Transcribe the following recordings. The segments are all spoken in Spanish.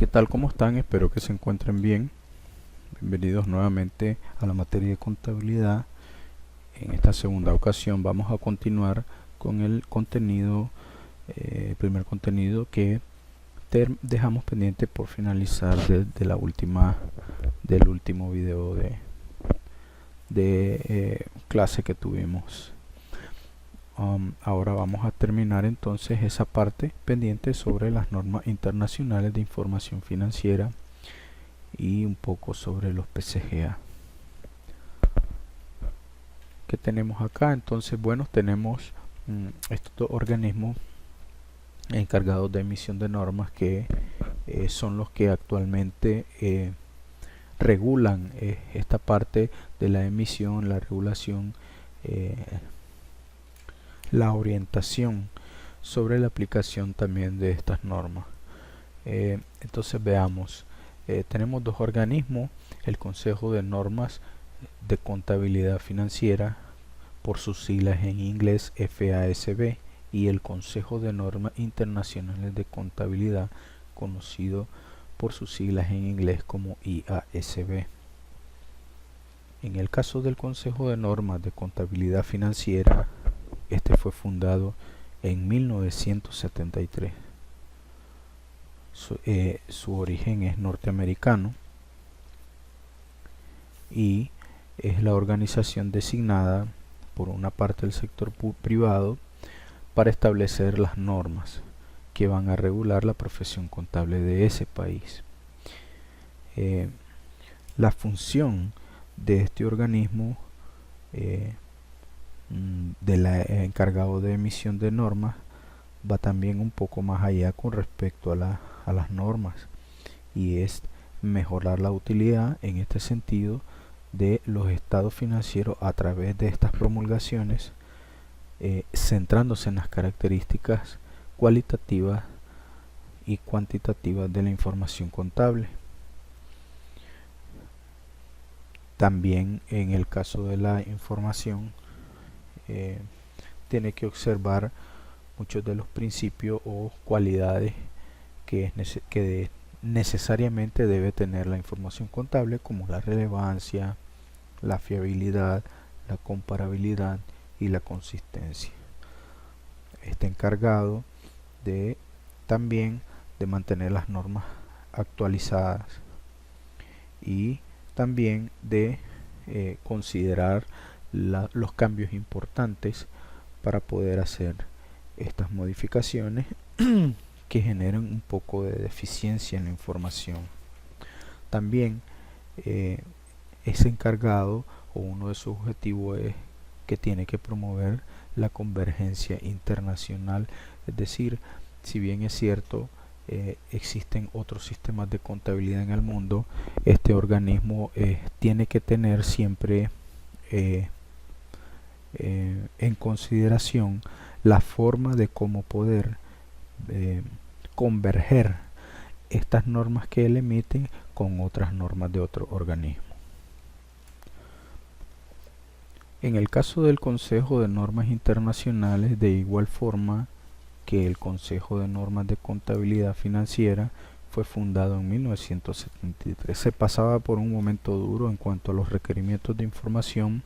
¿Qué tal? ¿Cómo están? Espero que se encuentren bien. Bienvenidos nuevamente a la materia de contabilidad. En esta segunda ocasión vamos a continuar con el contenido, primer contenido que dejamos pendiente por finalizar del último video de clase que tuvimos. Ahora vamos a terminar entonces esa parte pendiente sobre las normas internacionales de información financiera y un poco sobre los PCGA. ¿Qué tenemos acá? Entonces, bueno, tenemos estos dos organismos encargados de emisión de normas que son los que actualmente regulan esta parte de la emisión, la regulación, la orientación sobre la aplicación también de estas normas. Entonces veamos, tenemos dos organismos: el Consejo de Normas de Contabilidad Financiera, por sus siglas en inglés FASB, y el Consejo de Normas Internacionales de Contabilidad, conocido por sus siglas en inglés como IASB. En el caso del Consejo de Normas de Contabilidad Financiera, este fue fundado en 1973. Su origen es norteamericano y es la organización designada por una parte del sector privado para establecer las normas que van a regular la profesión contable de ese país. La función de este organismo encargado de emisión de normas va también un poco más allá con respecto a las normas, y es mejorar la utilidad en este sentido de los estados financieros a través de estas promulgaciones, centrándose en las características cualitativas y cuantitativas de la información contable. También en el caso de la información tiene que observar muchos de los principios o cualidades que necesariamente debe tener la información contable, como la relevancia, la fiabilidad, la comparabilidad y la consistencia. Está encargado también de mantener las normas actualizadas y también de considerar los cambios importantes para poder hacer estas modificaciones que generan un poco de deficiencia en la información. También es encargado, o uno de sus objetivos es que tiene que promover la convergencia internacional, es decir, si bien es cierto, existen otros sistemas de contabilidad en el mundo, este organismo tiene que tener siempre en consideración la forma de cómo poder converger estas normas que él emite con otras normas de otro organismo. En el caso del Consejo de Normas Internacionales, de igual forma que el Consejo de Normas de Contabilidad Financiera, fue fundado en 1973. Se pasaba por un momento duro en cuanto a los requerimientos de información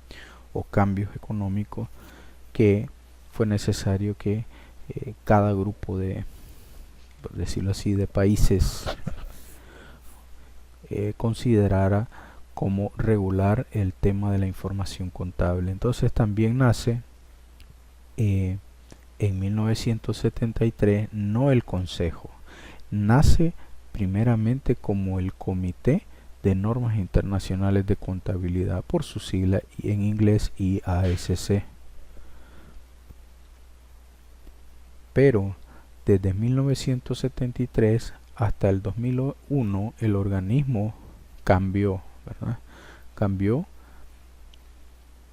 o cambios económicos que fue necesario que cada grupo de, por decirlo así, de países considerara cómo regular el tema de la información contable. Entonces también nace en 1973 no el Consejo, nace primeramente como el Comité de Normas Internacionales de Contabilidad, por su sigla en inglés IASC. Pero desde 1973 hasta el 2001 el organismo cambió, ¿verdad? Cambió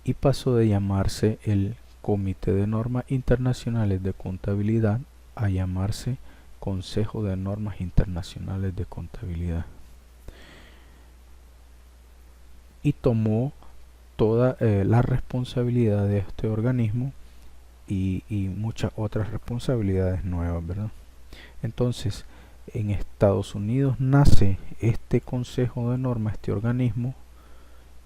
y pasó de llamarse el Comité de Normas Internacionales de Contabilidad a llamarse Consejo de Normas Internacionales de Contabilidad. Y tomó toda la responsabilidad de este organismo y muchas otras responsabilidades nuevas, ¿verdad? Entonces, En Estados Unidos nace este Consejo de Normas, este organismo,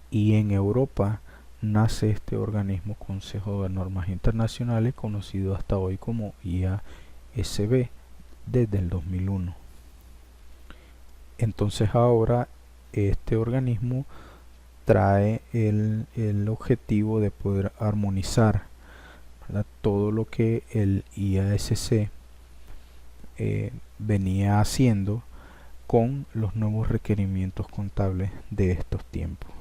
y en Europa nace este organismo Consejo de Normas Internacionales, conocido hasta hoy como IASB, desde el 2001. Entonces ahora este organismo trae el objetivo de poder armonizar, ¿verdad?, todo lo que el IASC venía haciendo con los nuevos requerimientos contables de estos tiempos.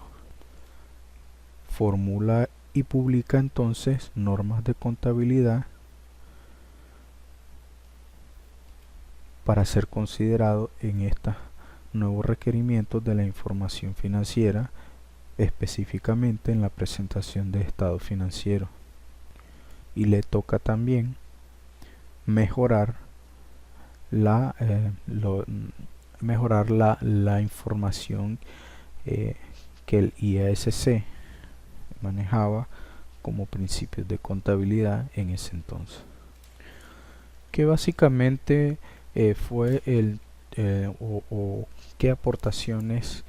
Formula y publica entonces normas de contabilidad para ser considerado en estos nuevos requerimientos de la información financiera, específicamente en la presentación de estados financieros. Y le toca también mejorar la información que el IASC manejaba como principios de contabilidad en ese entonces, que básicamente fue o qué aportaciones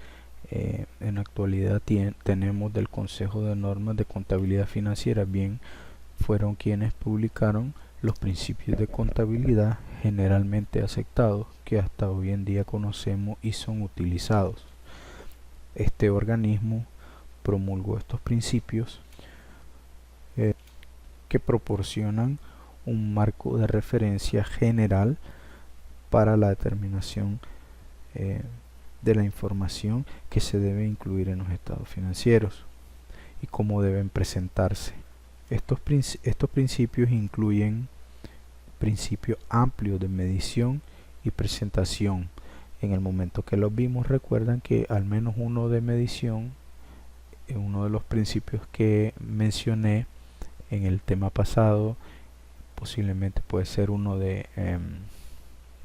en la actualidad tenemos del Consejo de Normas de Contabilidad Financiera. Bien, fueron quienes publicaron los principios de contabilidad generalmente aceptados que hasta hoy en día conocemos y son utilizados. Este organismo promulgó estos principios que proporcionan un marco de referencia general para la determinación de la información que se debe incluir en los estados financieros y cómo deben presentarse. Estos principios incluyen principios amplios de medición y presentación. En el momento que los vimos, recuerdan que al menos uno de medición, uno de los principios que mencioné en el tema pasado, posiblemente puede ser uno de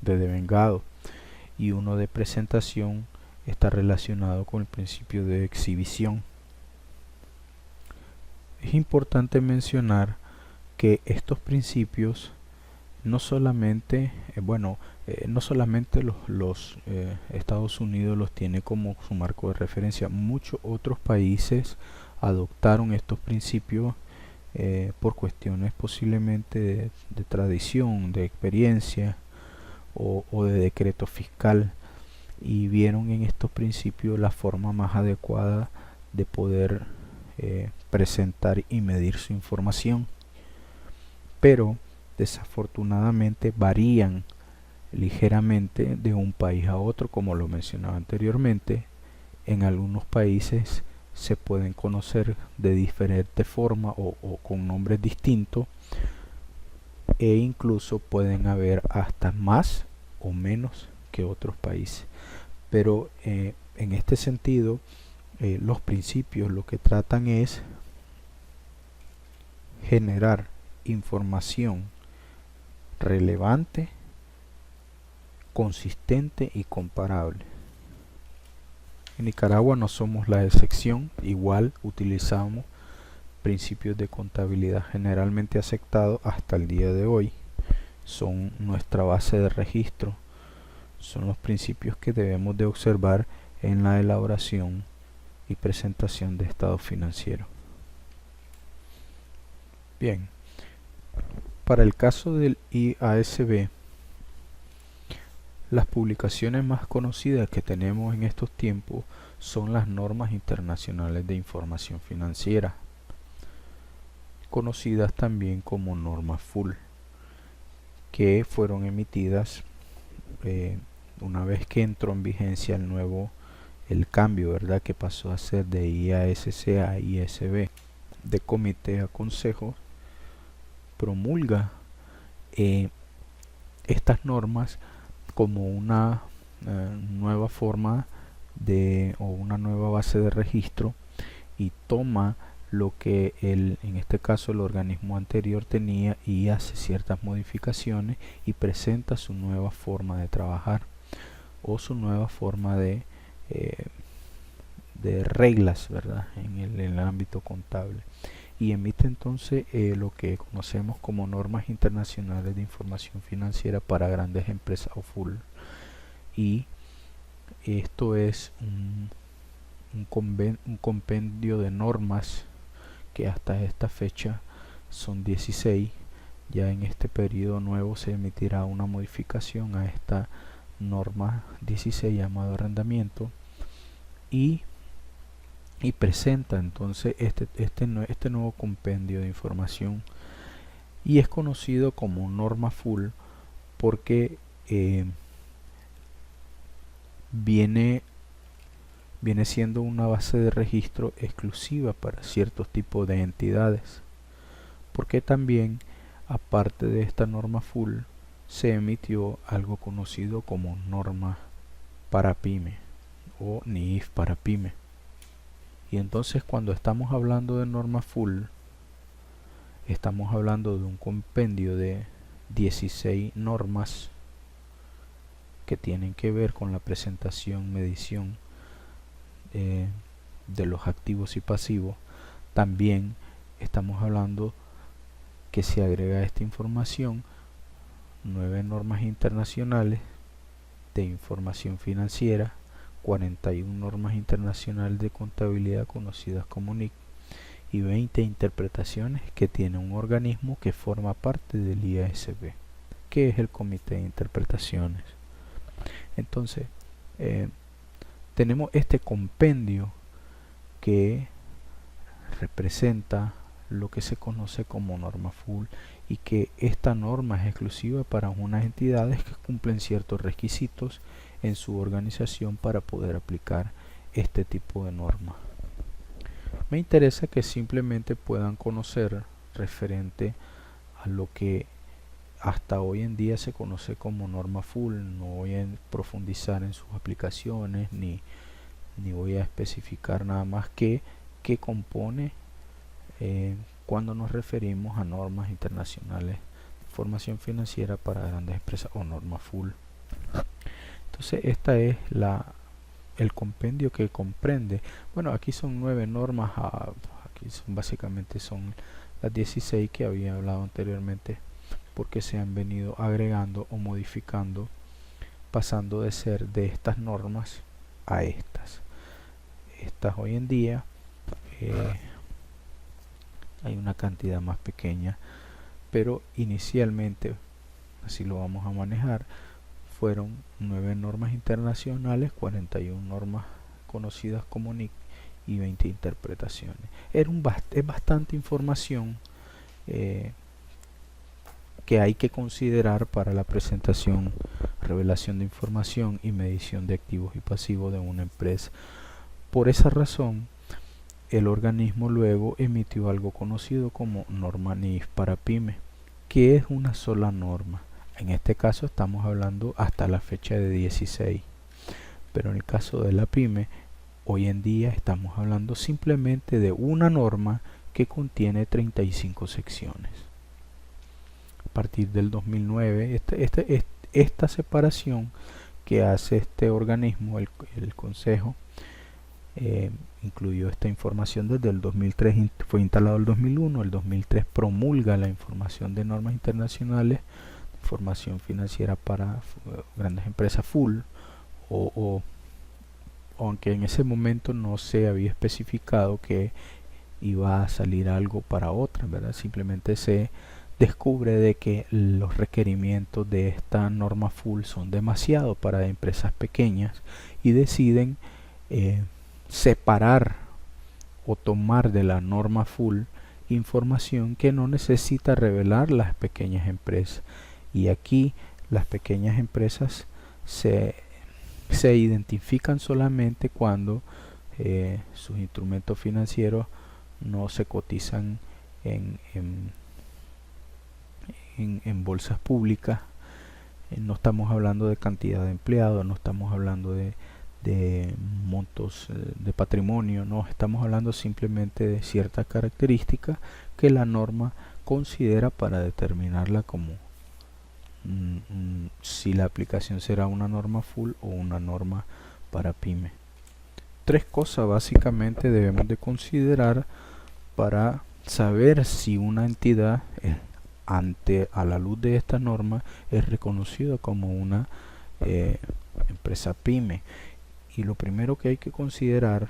devengado, y uno de presentación está relacionado con el principio de exhibición. Es importante mencionar que estos principios no solamente los Estados Unidos los tiene como su marco de referencia. Muchos otros países adoptaron estos principios por cuestiones posiblemente de tradición, de experiencia o de decreto fiscal, y vieron en estos principios la forma más adecuada de poder presentar y medir su información, pero desafortunadamente varían ligeramente de un país a otro, como lo mencionaba anteriormente. En algunos países se pueden conocer de diferente forma o con nombres distintos, e incluso pueden haber hasta más o menos que otros países. Pero en este sentido, los principios lo que tratan es generar información relevante, consistente y comparable. En Nicaragua no somos la excepción, igual utilizamos principios de contabilidad generalmente aceptados hasta el día de hoy. Son nuestra base de registro, son los principios que debemos de observar en la elaboración y presentación de estados financieros. Bien, para el caso del IASB, las publicaciones más conocidas que tenemos en estos tiempos son las normas internacionales de información financiera, conocidas también como normas FUL, que fueron emitidas una vez que entró en vigencia el cambio, ¿verdad?, que pasó a ser de IASC a IASB, de comité a consejo. Promulga estas normas como una nueva forma o una nueva base de registro, y toma lo que en este caso el organismo anterior tenía y hace ciertas modificaciones y presenta su nueva forma de trabajar o su nueva forma de reglas, ¿verdad?, en el ámbito contable. y emite entonces lo que conocemos como normas internacionales de información financiera para grandes empresas o full. Y esto es un compendio de normas que hasta esta fecha son 16. Ya en este periodo nuevo se emitirá una modificación a esta norma 16 llamado arrendamiento, y presenta entonces este nuevo compendio de información, y es conocido como norma full porque viene siendo una base de registro exclusiva para ciertos tipos de entidades, porque también, aparte de esta norma full, se emitió algo conocido como norma para pyme o NIF para pyme. Y entonces, cuando estamos hablando de norma full, estamos hablando de un compendio de 16 normas que tienen que ver con la presentación, medición de los activos y pasivos. También estamos hablando que se agrega a esta información 9 normas internacionales de información financiera, 41 normas internacionales de contabilidad conocidas como NIC, y 20 interpretaciones que tiene un organismo que forma parte del IASB, que es el Comité de Interpretaciones. Entonces, tenemos este compendio que representa lo que se conoce como norma full, y que esta norma es exclusiva para unas entidades que cumplen ciertos requisitos en su organización para poder aplicar este tipo de norma. Me interesa que simplemente puedan conocer referente a lo que hasta hoy en día se conoce como norma full. No voy a profundizar en sus aplicaciones ni voy a especificar nada más qué compone cuando nos referimos a normas internacionales de información financiera para grandes empresas o norma full. Entonces, esta es el compendio que comprende, bueno, aquí son 9 normas, aquí básicamente son las 16 que había hablado anteriormente, porque se han venido agregando o modificando, pasando de ser de estas normas a estas hoy en día. Hay una cantidad más pequeña, pero inicialmente, así lo vamos a manejar, fueron 9 normas internacionales, 41 normas conocidas como NIC y 20 interpretaciones. Es bastante información que hay que considerar para la presentación, revelación de información y medición de activos y pasivos de una empresa. Por esa razón, el organismo luego emitió algo conocido como norma NIF para pyme, que es una sola norma. En este caso estamos hablando hasta la fecha de 16, pero en el caso de la pyme, hoy en día estamos hablando simplemente de una norma que contiene 35 secciones. A partir del 2009, esta separación que hace este organismo, el Consejo, incluyó esta información desde el 2003, fue instalado el 2001, el 2003 promulga la información de normas internacionales de información financiera para grandes empresas full, aunque en ese momento no se había especificado que iba a salir algo para otra, ¿verdad? Simplemente se descubre de que los requerimientos de esta norma full son demasiado para empresas pequeñas y deciden separar o tomar de la norma full información que no necesita revelar las pequeñas empresas, y aquí las pequeñas empresas se identifican solamente cuando sus instrumentos financieros no se cotizan en bolsas públicas. No estamos hablando de cantidad de empleados, no estamos hablando de montos de patrimonio, no, estamos hablando simplemente de ciertas características que la norma considera para determinarla como si la aplicación será una norma full o una norma para pyme. 3 cosas básicamente debemos de considerar para saber si una entidad a la luz de esta norma es reconocida como una empresa pyme. Y lo primero que hay que considerar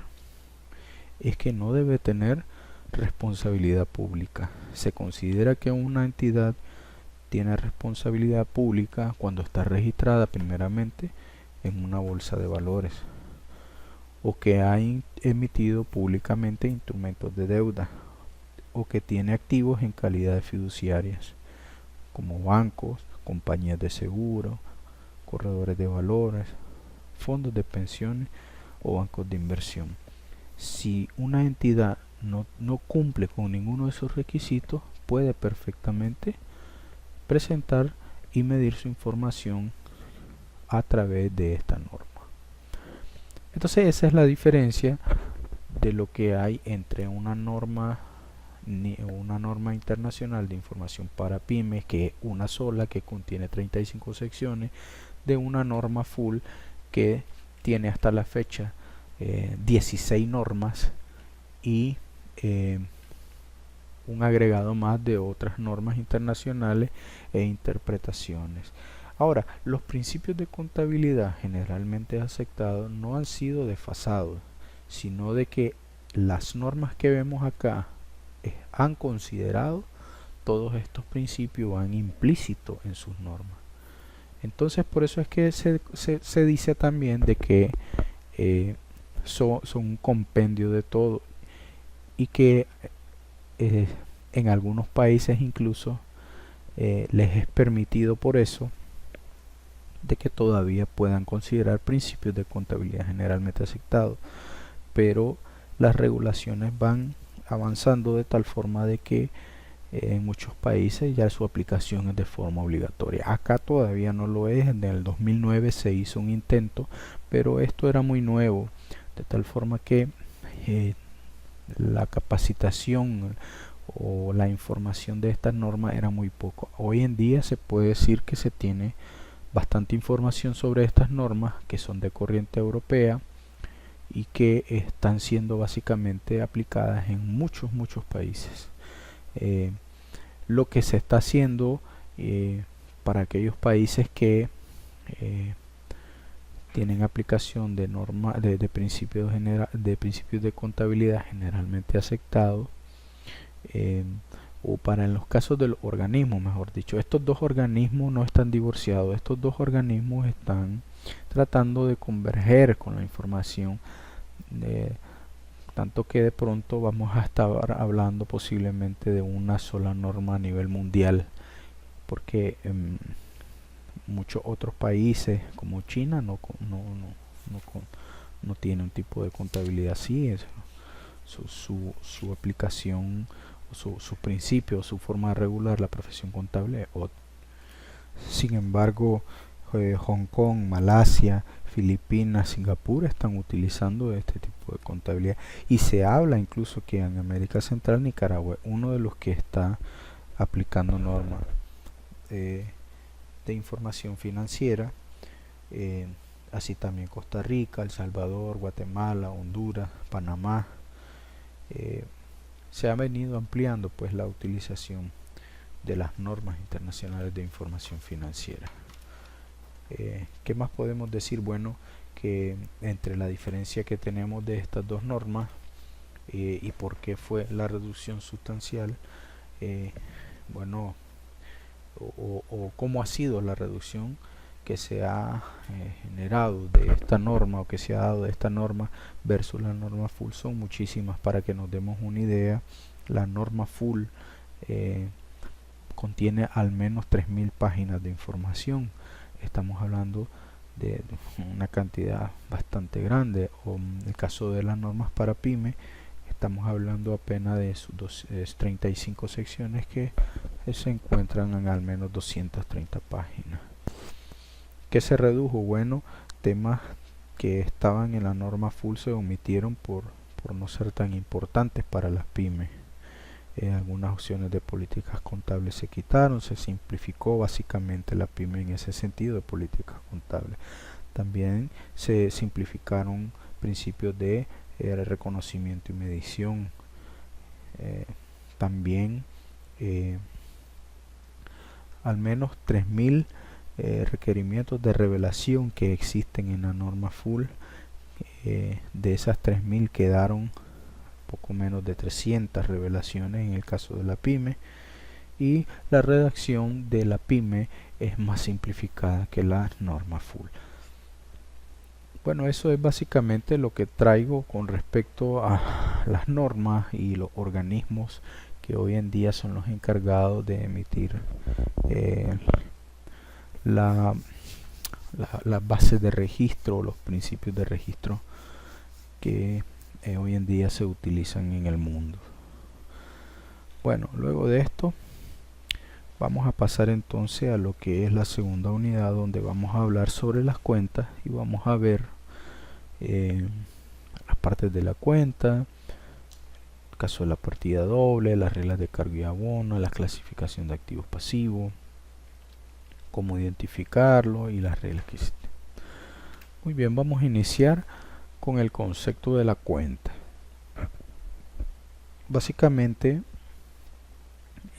es que no debe tener responsabilidad pública. Se considera que una entidad tiene responsabilidad pública cuando está registrada primeramente en una bolsa de valores o que ha emitido públicamente instrumentos de deuda o que tiene activos en calidad de fiduciarias como bancos, compañías de seguro, corredores de valores, fondos de pensiones o bancos de inversión. Si una entidad no cumple con ninguno de esos requisitos, puede perfectamente presentar y medir su información a través de esta norma. Entonces esa es la diferencia de lo que hay entre una norma internacional de información para pymes, que es una sola, que contiene 35 secciones, de una norma full que tiene hasta la fecha 16 normas y un agregado más de otras normas internacionales e interpretaciones. Ahora, los principios de contabilidad generalmente aceptados no han sido desfasados, sino de que las normas que vemos acá han considerado todos estos principios, van implícitos en sus normas. Entonces, por eso es que se dice también de que son un compendio de todo y que en algunos países incluso les es permitido por eso de que todavía puedan considerar principios de contabilidad generalmente aceptados, pero las regulaciones van avanzando de tal forma de que en muchos países ya su aplicación es de forma obligatoria. Acá todavía no lo es. En el 2009 se hizo un intento, pero esto era muy nuevo, de tal forma que la capacitación o la información de estas normas era muy poco. Hoy en día se puede decir que se tiene bastante información sobre estas normas, que son de corriente europea y que están siendo básicamente aplicadas en muchos países. Lo que se está haciendo para aquellos países que tienen aplicación de normas de principios de contabilidad generalmente aceptados, o para en los casos del organismo, mejor dicho, estos dos organismos no están divorciados, estos dos organismos están tratando de converger con la información, tanto que de pronto vamos a estar hablando posiblemente de una sola norma a nivel mundial, porque muchos otros países como China no tiene un tipo de contabilidad así. Su aplicación, su principio, su forma de regular la profesión contable. Sin embargo, Hong Kong, Malasia, Filipinas, Singapur están utilizando este tipo de contabilidad, y se habla incluso que en América Central Nicaragua es uno de los que está aplicando normas de información financiera, así también Costa Rica, El Salvador, Guatemala, Honduras, Panamá. Se ha venido ampliando pues la utilización de las normas internacionales de información financiera. ¿Qué más podemos decir? Bueno, que entre la diferencia que tenemos de estas dos normas y por qué fue la reducción sustancial, bueno, o cómo ha sido la reducción que se ha generado de esta norma, o que se ha dado de esta norma versus la norma full, son muchísimas. Para que nos demos una idea, la norma full contiene al menos 3000 páginas de información. Estamos hablando de una cantidad bastante grande. O en el caso de las normas para pyme, estamos hablando apenas de sus 35 secciones que se encuentran en al menos 230 páginas. ¿Qué se redujo? Bueno, temas que estaban en la norma full se omitieron por no ser tan importantes para las pymes. Algunas opciones de políticas contables se quitaron, se simplificó básicamente la pyme en ese sentido de políticas contables. También se simplificaron principios de reconocimiento y medición. también al menos 3000 requerimientos de revelación que existen en la norma full. De esas 3000 quedaron poco menos de 300 revelaciones en el caso de la pyme, y la redacción de la pyme es más simplificada que la norma full. Bueno, eso es básicamente lo que traigo con respecto a las normas y los organismos que hoy en día son los encargados de emitir las bases de registro, los principios de registro que hoy en día se utilizan en el mundo. Bueno, luego de esto vamos a pasar entonces a lo que es la segunda unidad, donde vamos a hablar sobre las cuentas y vamos a ver las partes de la cuenta, el caso de la partida doble, las reglas de cargo y abono, la clasificación de activos pasivos, cómo identificarlo y las reglas que existen. Muy bien, vamos a iniciar con el concepto de la cuenta. Básicamente,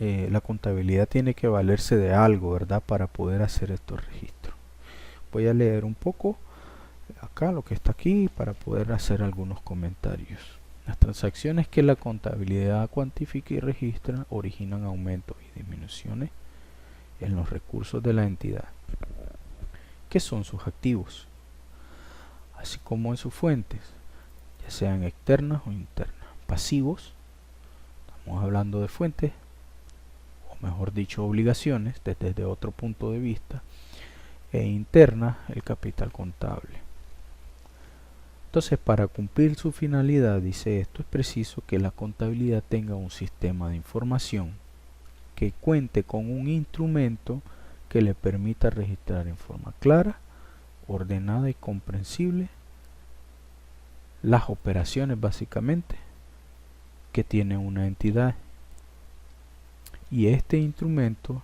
la contabilidad tiene que valerse de algo, ¿verdad?, para poder hacer estos registros. Voy a leer un poco acá lo que está aquí para poder hacer algunos comentarios. Las transacciones que la contabilidad cuantifica y registra originan aumentos y disminuciones en los recursos de la entidad, que son sus activos, así como en sus fuentes, ya sean externas o internas. Pasivos, estamos hablando de fuentes, o mejor dicho, obligaciones desde otro punto de vista, e internas, el capital contable. Entonces, para cumplir su finalidad, dice esto, es preciso que la contabilidad tenga un sistema de información que cuente con un instrumento que le permita registrar en forma clara, ordenada y comprensible las operaciones básicamente que tiene una entidad, y este instrumento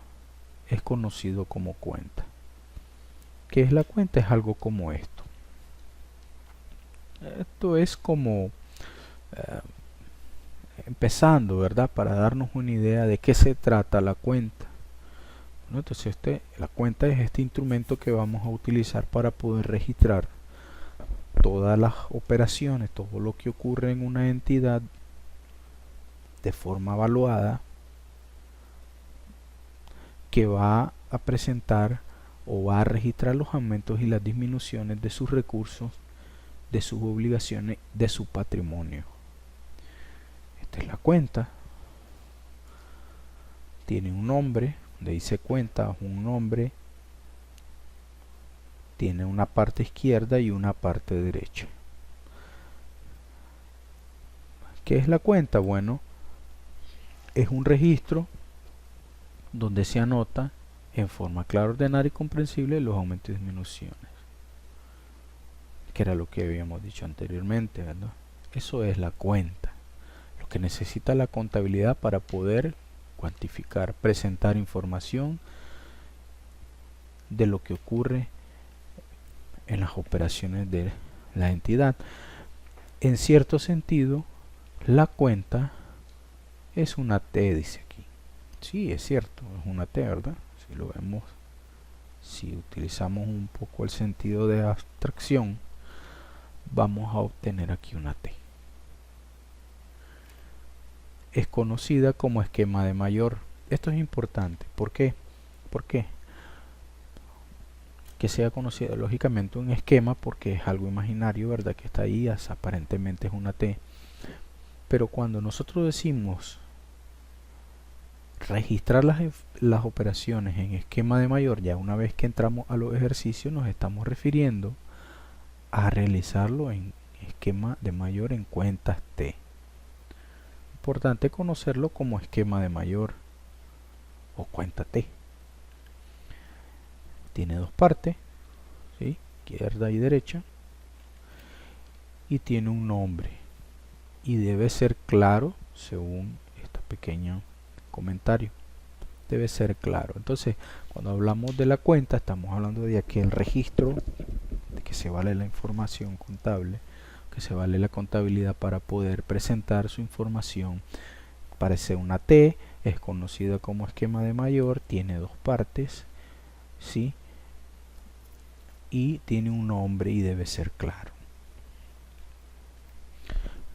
es conocido como cuenta. ¿Qué es la cuenta? Es algo como esto. Esto es como empezando, ¿verdad?, para darnos una idea de qué se trata la cuenta. Bueno, entonces la cuenta es este instrumento que vamos a utilizar para poder registrar todas las operaciones, todo lo que ocurre en una entidad de forma evaluada, que va a presentar o va a registrar los aumentos y las disminuciones de sus recursos, de sus obligaciones, de su patrimonio. Esta es la cuenta. Tiene un nombre, donde dice cuenta, un nombre. Tiene una parte izquierda y una parte derecha. ¿Qué es la cuenta? Bueno, es un registro donde se anota en forma clara, ordenada y comprensible los aumentos y disminuciones, que era lo que habíamos dicho anteriormente, ¿verdad? Eso es la cuenta, lo que necesita la contabilidad para poder cuantificar, presentar información de lo que ocurre en las operaciones de la entidad. En cierto sentido, la cuenta es una T, dice aquí. Sí, es cierto, es una T, ¿verdad? Si lo vemos, si utilizamos un poco el sentido de abstracción, vamos a obtener aquí una T. Es conocida como esquema de mayor. Esto es importante. ¿Por qué? ¿Por qué? Que sea conocido lógicamente un esquema, porque es algo imaginario, ¿verdad?, que está ahí, aparentemente es una T. Pero cuando nosotros decimos registrar las operaciones en esquema de mayor, ya una vez que entramos a los ejercicios nos estamos refiriendo a realizarlo en esquema de mayor en cuentas T. Importante conocerlo como esquema de mayor o cuenta T. Tiene dos partes, ¿sí?, izquierda y derecha, y tiene un nombre y debe ser claro según este pequeño comentario. Debe ser claro. Entonces, cuando hablamos de la cuenta, estamos hablando de aquel registro de que se vale la información contable, que se vale la contabilidad para poder presentar su información aparece una T, es conocida como esquema de mayor, tiene dos partes, ¿sí? Y tiene un nombre y debe ser claro.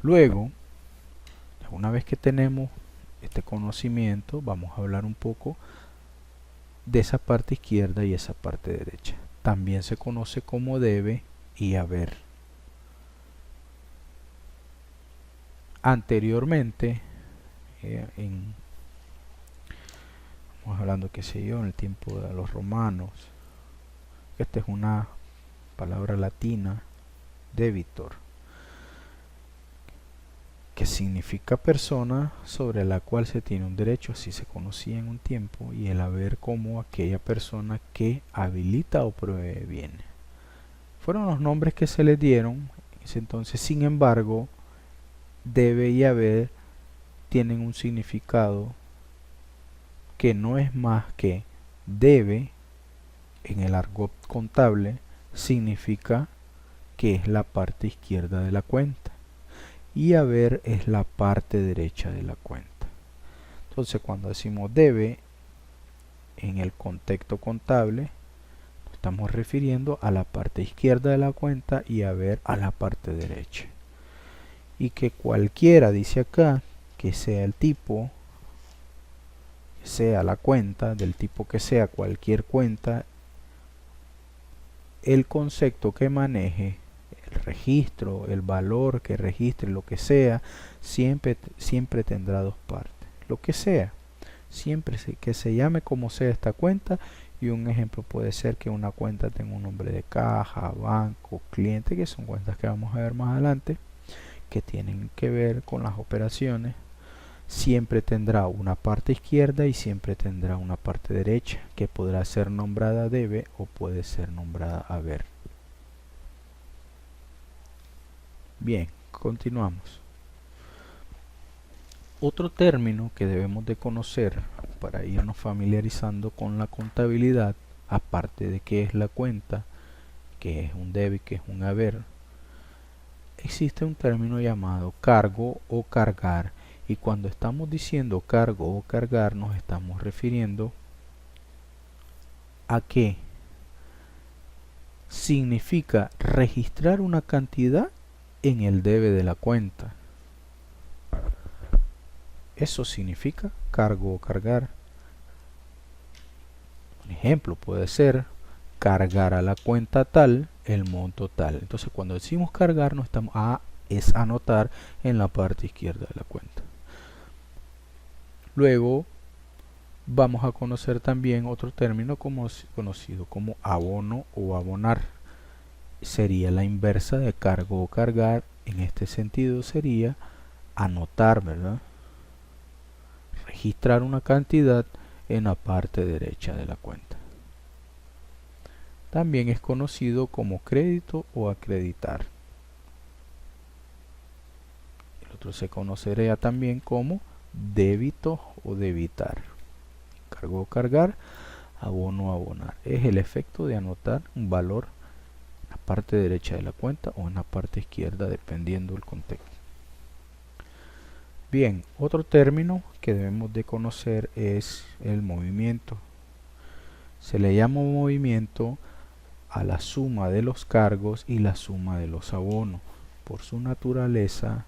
Luego, una vez que tenemos este conocimiento, vamos a hablar un poco de esa parte izquierda y esa parte derecha. También se conoce como debe y haber. Anteriormente, estamos hablando, qué sé yo, en el tiempo de los romanos, esta es una palabra latina, debitor, que significa persona sobre la cual se tiene un derecho, así se conocía en un tiempo, y el haber como aquella persona que habilita o provee bienes. Fueron los nombres que se les dieron en ese entonces. Sin embargo, debe y haber tienen un significado que no es más que debe, en el argot contable, significa que es la parte izquierda de la cuenta y haber es la parte derecha de la cuenta. Entonces, cuando decimos debe en el contexto contable, nos estamos refiriendo a la parte izquierda de la cuenta y haber a la parte derecha. Y que cualquiera, dice acá, que sea el tipo, que sea la cuenta, del tipo que sea cualquier cuenta, el concepto que maneje, el registro, el valor que registre, lo que sea, siempre tendrá dos partes. Lo que sea, siempre que se llame como sea esta cuenta, y un ejemplo puede ser que una cuenta tenga un nombre de caja, banco, cliente, que son cuentas que vamos a ver más adelante, que tienen que ver con las operaciones. Siempre tendrá una parte izquierda y siempre tendrá una parte derecha, que podrá ser nombrada debe o puede ser nombrada haber. Bien, continuamos. Otro término que debemos de conocer para irnos familiarizando con la contabilidad, aparte de qué es la cuenta, qué es un debe y qué es un haber, existe un término llamado cargo o cargar. Y cuando estamos diciendo cargo o cargar, nos estamos refiriendo a que significa registrar una cantidad en el debe de la cuenta. Eso significa cargo o cargar. Un ejemplo puede ser cargar a la cuenta tal el monto tal. Entonces, cuando decimos cargar, no estamos es anotar en la parte izquierda de la cuenta. Luego vamos a conocer también otro término conocido como abono o abonar. Sería la inversa de cargo o cargar. En este sentido sería anotar, ¿verdad? Registrar una cantidad en la parte derecha de la cuenta. También es conocido como crédito o acreditar. El otro se conocería también como débito o debitar. Cargo o cargar, abono o abonar. Es el efecto de anotar un valor en la parte derecha de la cuenta o en la parte izquierda, dependiendo del contexto. Bien, otro término que debemos de conocer es el movimiento. Se le llama movimiento a la suma de los cargos y la suma de los abonos. Por su naturaleza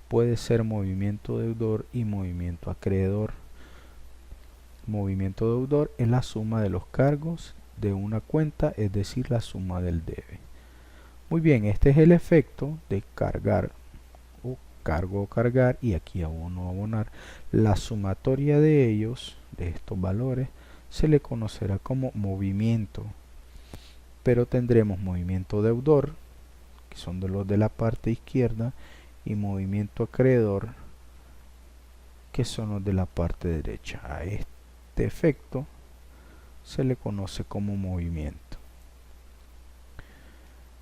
puede ser movimiento deudor y movimiento acreedor. Movimiento deudor es la suma de los cargos de una cuenta, es decir, la suma del debe. Muy bien, este es el efecto de cargar o cargo o cargar, y aquí abono o abonar. La sumatoria de ellos, de estos valores, se le conocerá como movimiento. Pero tendremos movimiento deudor, que son de los de la parte izquierda, y movimiento acreedor, que son los de la parte derecha. A este efecto se le conoce como movimiento.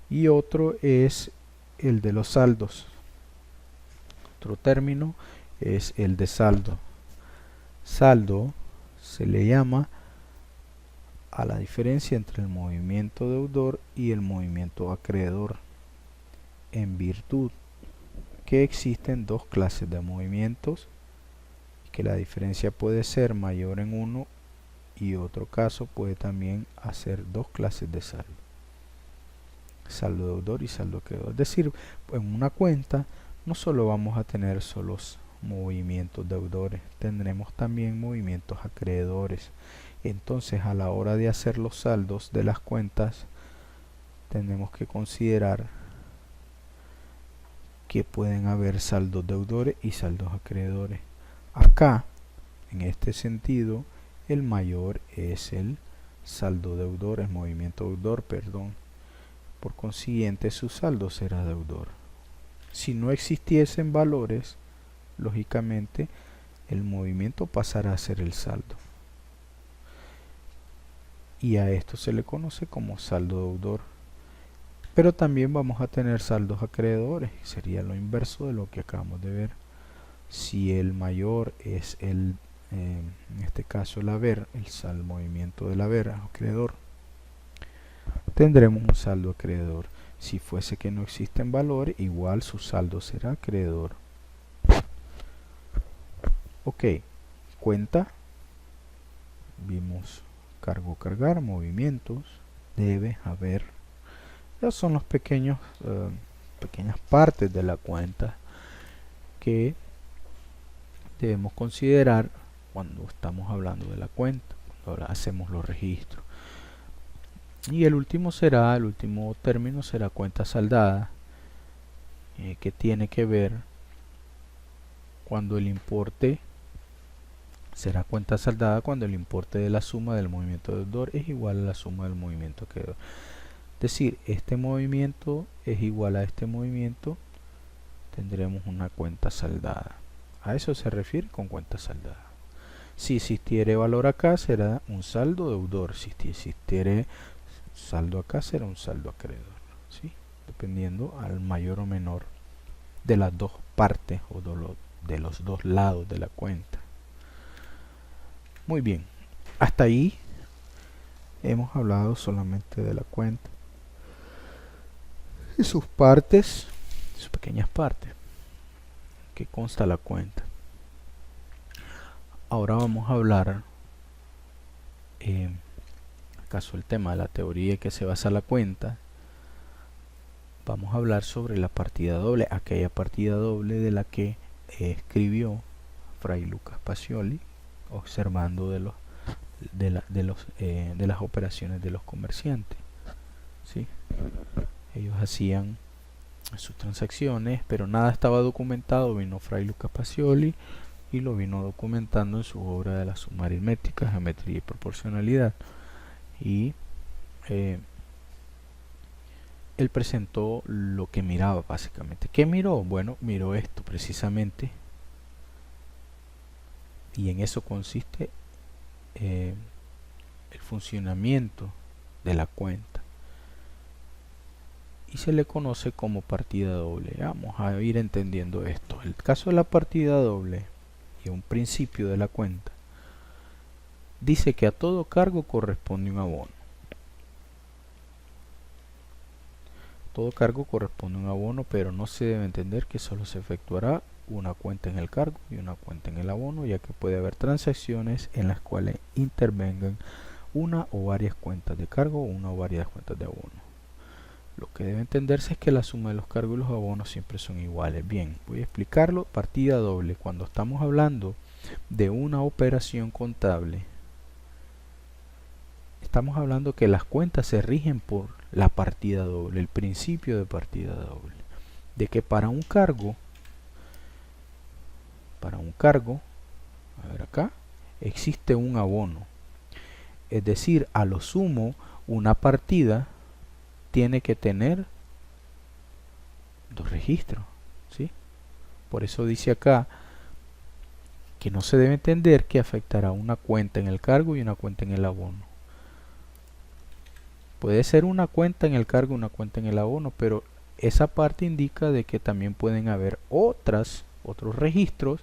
Y otro es el de los saldos. Otro término es el de saldo. Saldo se le llama a la diferencia entre el movimiento deudor y el movimiento acreedor, en virtud que existen dos clases de movimientos que la diferencia puede ser mayor en uno y otro caso puede también hacer dos clases de saldo. Saldo deudor y saldo acreedor. Es decir, en una cuenta no solo vamos a tener solos movimientos deudores, tendremos también movimientos acreedores. Entonces, a la hora de hacer los saldos de las cuentas, tenemos que considerar que pueden haber saldos deudores y saldos acreedores. Acá, en este sentido, el mayor es el saldo deudor, el movimiento deudor, perdón. Por consiguiente, su saldo será deudor. Si no existiesen valores, lógicamente, el movimiento pasará a ser el saldo. Y a esto se le conoce como saldo deudor. Pero también vamos a tener saldos acreedores, sería lo inverso de lo que acabamos de ver. Si el mayor es en este caso el haber, el movimiento del haber acreedor, tendremos un saldo acreedor. Si fuese que no existen valores, igual su saldo será acreedor. Ok, cuenta, vimos cargo, cargar, movimientos, debe, haber. Ya son los pequeñas partes de la cuenta que debemos considerar cuando estamos hablando de la cuenta, cuando hacemos los registros. Y el último término será cuenta saldada, que tiene que ver cuando el importe será cuenta saldada cuando el importe de la suma del movimiento deudor es igual a la suma del movimiento acreedor. Es decir, este movimiento es igual a este movimiento, tendremos una cuenta saldada. A eso se refiere con cuenta saldada. Si existiere valor acá, será un saldo deudor. Si existiere saldo acá, será un saldo acreedor, ¿sí? Dependiendo al mayor o menor de las dos partes o de los dos lados de la cuenta. Muy bien, hasta ahí hemos hablado solamente de la cuenta y sus partes, sus pequeñas partes que consta la cuenta. Ahora vamos a hablar, acaso el tema de la teoría en que se basa la cuenta, vamos a hablar sobre la partida doble, aquella partida doble de la que escribió Fray Lucas Pacioli, observando de las operaciones de los comerciantes, ¿sí? Ellos hacían sus transacciones, pero nada estaba documentado. Vino Fray Lucas Pacioli y lo vino documentando en su obra de la suma aritmética, geometría y proporcionalidad. Y él presentó lo que miraba básicamente. ¿Qué miró? Bueno, miró esto precisamente, y en eso consiste el funcionamiento de la cuenta, y se le conoce como partida doble. Vamos a ir entendiendo esto. El caso de la partida doble y un principio de la cuenta dice que a todo cargo corresponde un abono. Todo cargo corresponde a un abono, pero no se debe entender que solo se efectuará una cuenta en el cargo y una cuenta en el abono, ya que puede haber transacciones en las cuales intervengan una o varias cuentas de cargo o una o varias cuentas de abono. Lo que debe entenderse es que la suma de los cargos y los abonos siempre son iguales. Bien, voy a explicarlo. Partida doble. Cuando estamos hablando de una operación contable, estamos hablando que las cuentas se rigen por la partida doble, el principio de partida doble. De que para un cargo, a ver acá, existe un abono. Es decir, a lo sumo, una partida tiene que tener dos registros, ¿sí? Por eso dice acá que no se debe entender que afectará una cuenta en el cargo y una cuenta en el abono. Puede ser una cuenta en el cargo y una cuenta en el abono, pero esa parte indica de que también pueden haber otros registros.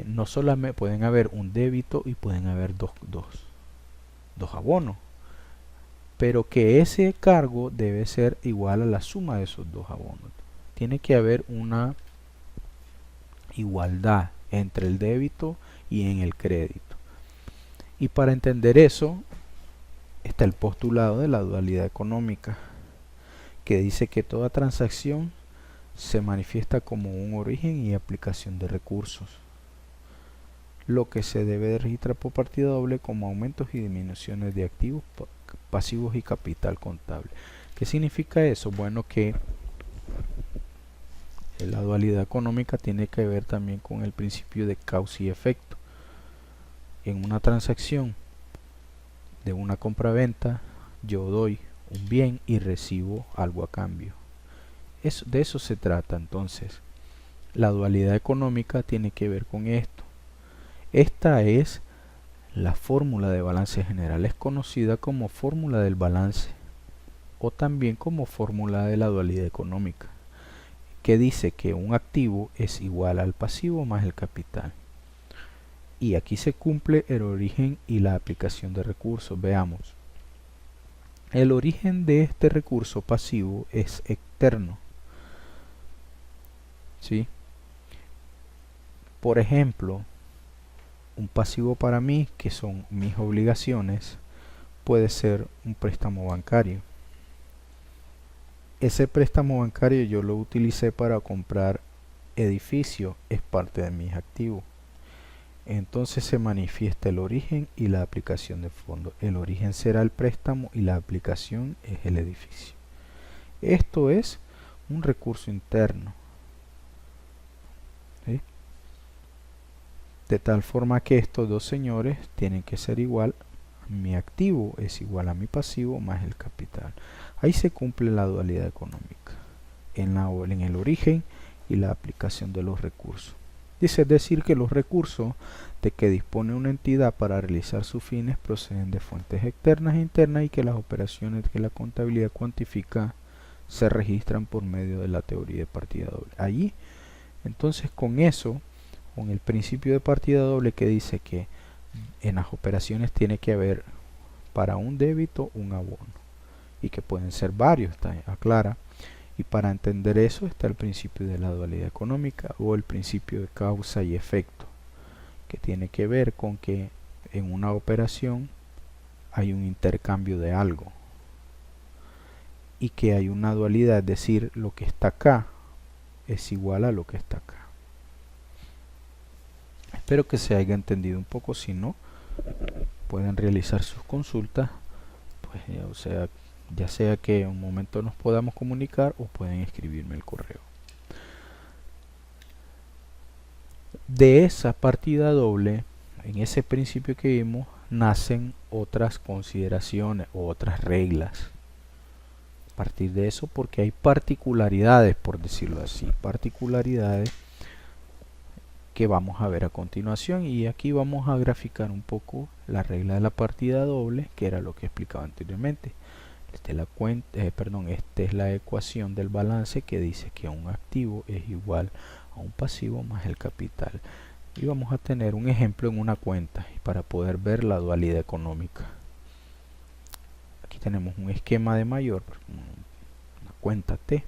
No solamente pueden haber un débito y pueden haber dos abonos, pero que ese cargo debe ser igual a la suma de esos dos abonos. Tiene que haber una igualdad entre el débito y en el crédito. Y para entender eso está el postulado de la dualidad económica, que dice que toda transacción se manifiesta como un origen y aplicación de recursos, lo que se debe de registrar por partida doble como aumentos y disminuciones de activos, pasivos y capital contable. ¿Qué significa eso? Bueno, que la dualidad económica tiene que ver también con el principio de causa y efecto. En una transacción de una compra-venta, yo doy un bien y recibo algo a cambio. De eso se trata. Entonces, la dualidad económica tiene que ver con esto. Esta es la fórmula de balance general, es conocida como fórmula del balance o también como fórmula de la dualidad económica, que dice que un activo es igual al pasivo más el capital. Y aquí se cumple el origen y la aplicación de recursos. Veamos. El origen de este recurso pasivo es externo, ¿sí? Por ejemplo, un pasivo para mí, que son mis obligaciones, puede ser un préstamo bancario. Ese préstamo bancario yo lo utilicé para comprar edificio, es parte de mis activos. Entonces se manifiesta el origen y la aplicación de fondo. El origen será el préstamo y la aplicación es el edificio. Esto es un recurso interno, ¿sí? De tal forma que estos dos señores tienen que ser igual. Mi activo es igual a mi pasivo más el capital. Ahí se cumple la dualidad económica en el origen y la aplicación de los recursos. Dice, es decir, que los recursos de que dispone una entidad para realizar sus fines proceden de fuentes externas e internas y que las operaciones que la contabilidad cuantifica se registran por medio de la teoría de partida doble. Allí, entonces, con eso, con el principio de partida doble que dice que en las operaciones tiene que haber para un débito un abono y que pueden ser varios, está aclara. Y para entender eso está el principio de la dualidad económica o el principio de causa y efecto, que tiene que ver con que en una operación hay un intercambio de algo y que hay una dualidad, es decir, lo que está acá es igual a lo que está acá. Espero que se haya entendido un poco. Si no, pueden realizar sus consultas, pues ya sea que en un momento nos podamos comunicar o pueden escribirme el correo. De esa partida doble, en ese principio que vimos, nacen otras consideraciones o otras reglas. A partir de eso, porque hay particularidades, por decirlo así, particularidades que vamos a ver a continuación, y aquí vamos a graficar un poco la regla de la partida doble, que era lo que explicaba anteriormente. Esta es la ecuación del balance que dice que un activo es igual a un pasivo más el capital. Y vamos a tener un ejemplo en una cuenta para poder ver la dualidad económica. Aquí tenemos un esquema de mayor, una cuenta T,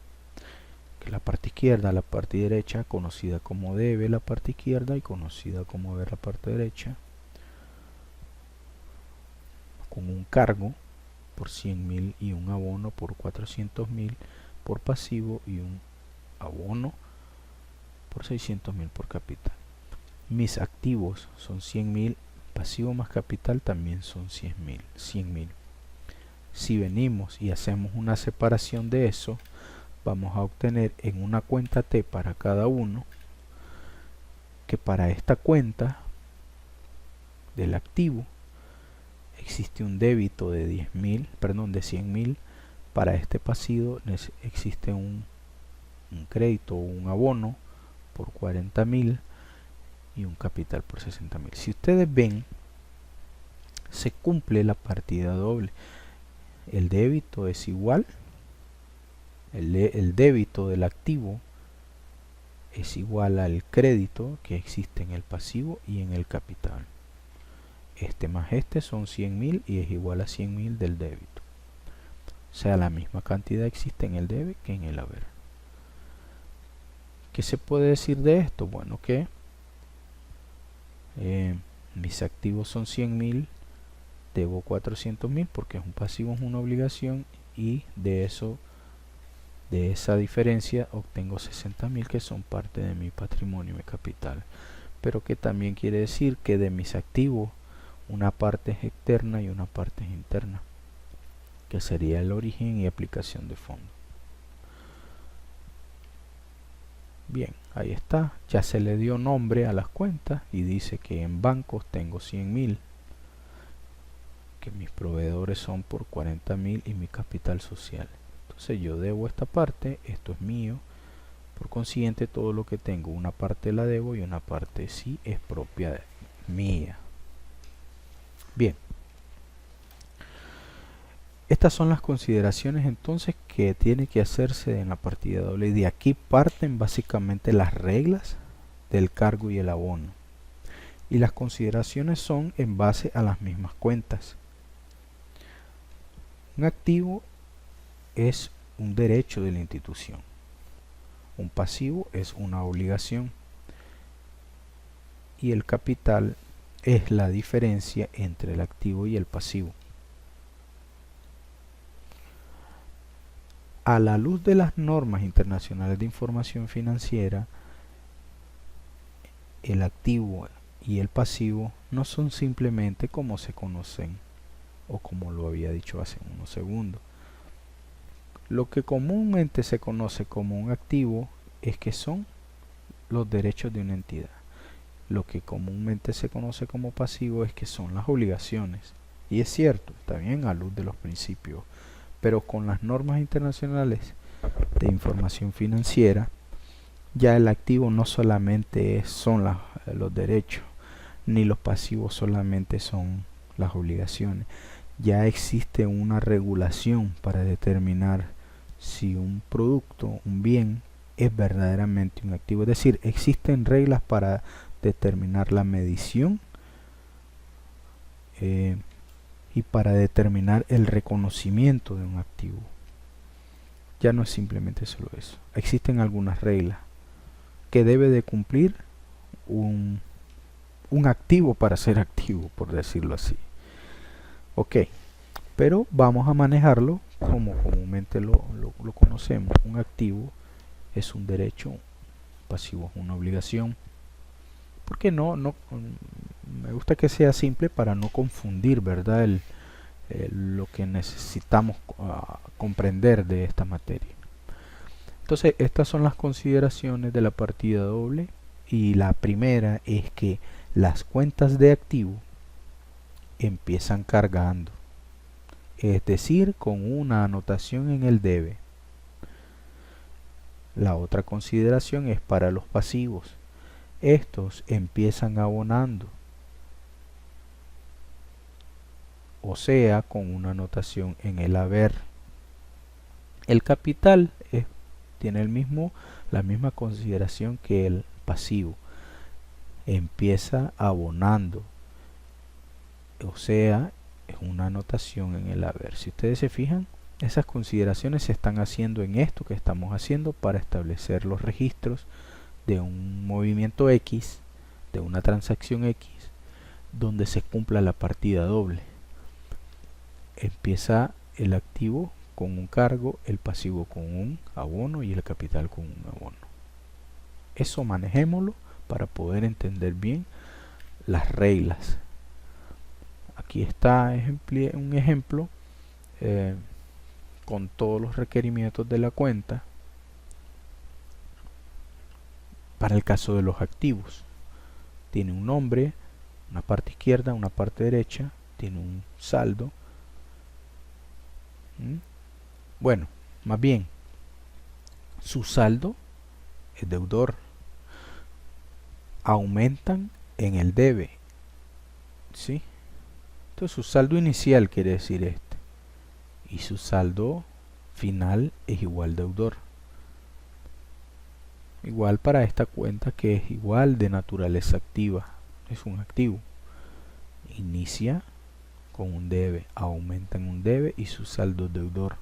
que es la parte izquierda, la parte derecha, conocida como debe la parte izquierda y conocida como debe la parte derecha, con un cargo por 100.000 y un abono por 400.000 por pasivo y un abono por 600.000 por capital. Mis activos son 100.000, pasivo más capital también son 100.000. Si venimos y hacemos una separación de eso, vamos a obtener en una cuenta T para cada uno que para esta cuenta del activo existe un débito de 100.000, para este pasivo existe un crédito o un abono por 40.000 y un capital por 60.000. Si ustedes ven, se cumple la partida doble. El débito es igual, el débito del activo es igual al crédito que existe en el pasivo y en el capital. Este más este son 100.000 y es igual a 100.000 del débito. O sea, la misma cantidad existe en el debe que en el haber. ¿Qué se puede decir de esto? Bueno, que mis activos son 100.000, debo 400.000 porque es un pasivo, es una obligación, y de esa diferencia obtengo 60.000 que son parte de mi patrimonio, mi capital. Pero que también quiere decir que de mis activos una parte es externa y una parte es interna, que sería el origen y aplicación de fondo. Bien, ahí está, ya se le dio nombre a las cuentas y dice que en bancos tengo 100.000, que mis proveedores son por 40.000 y mi capital social. Entonces yo debo esta parte, esto es mío, por consiguiente todo lo que tengo, una parte la debo y una parte sí es propia mía. Bien, estas son las consideraciones entonces que tiene que hacerse en la partida doble, y de aquí parten básicamente las reglas del cargo y el abono, y las consideraciones son en base a las mismas cuentas. Un activo es un derecho de la institución, un pasivo es una obligación, y el capital es la diferencia entre el activo y el pasivo. A la luz de las normas internacionales de información financiera, el activo y el pasivo no son simplemente como se conocen o como lo había dicho hace unos segundos. Lo que comúnmente se conoce como un activo es que son los derechos de una entidad. Lo que comúnmente se conoce como pasivo es que son las obligaciones. Y es cierto, está bien a luz de los principios, pero con las normas internacionales de información financiera, ya el activo no solamente son los derechos, ni los pasivos solamente son las obligaciones. Ya existe una regulación para determinar si un producto, un bien, es verdaderamente un activo. Es decir, existen reglas para determinar la medición y para determinar el reconocimiento de un activo. Ya no es simplemente solo eso. Existen algunas reglas que debe de cumplir un activo para ser activo, por decirlo así. Ok, pero vamos a manejarlo como comúnmente lo conocemos. Un activo es un derecho, un pasivo es una obligación. Porque no me gusta que sea simple para no confundir, ¿verdad? Lo que necesitamos comprender de esta materia. Entonces, estas son las consideraciones de la partida doble, y la primera es que las cuentas de activo empiezan cargando, es decir, con una anotación en el debe. La otra consideración es para los pasivos. Estos empiezan abonando, o sea, con una anotación en el haber. El capital tiene la misma consideración que el pasivo. Empieza abonando, o sea, es una anotación en el haber. Si ustedes se fijan, esas consideraciones se están haciendo en esto que estamos haciendo para establecer los registros de un movimiento X, de una transacción X, donde se cumpla la partida doble. Empieza el activo con un cargo, el pasivo con un abono y el capital con un abono. Eso manejémoslo para poder entender bien las reglas. Aquí está un ejemplo con todos los requerimientos de la cuenta para el caso de los activos. Tiene un nombre, una parte izquierda, una parte derecha, tiene un saldo. Bueno, más bien, su saldo es deudor. Aumentan en el debe, ¿sí? Entonces su saldo inicial quiere decir este, y su saldo final es igual deudor. Igual para esta cuenta, que es igual de naturaleza activa, es un activo. Inicia con un debe, aumenta en un debe y su saldo es deudor.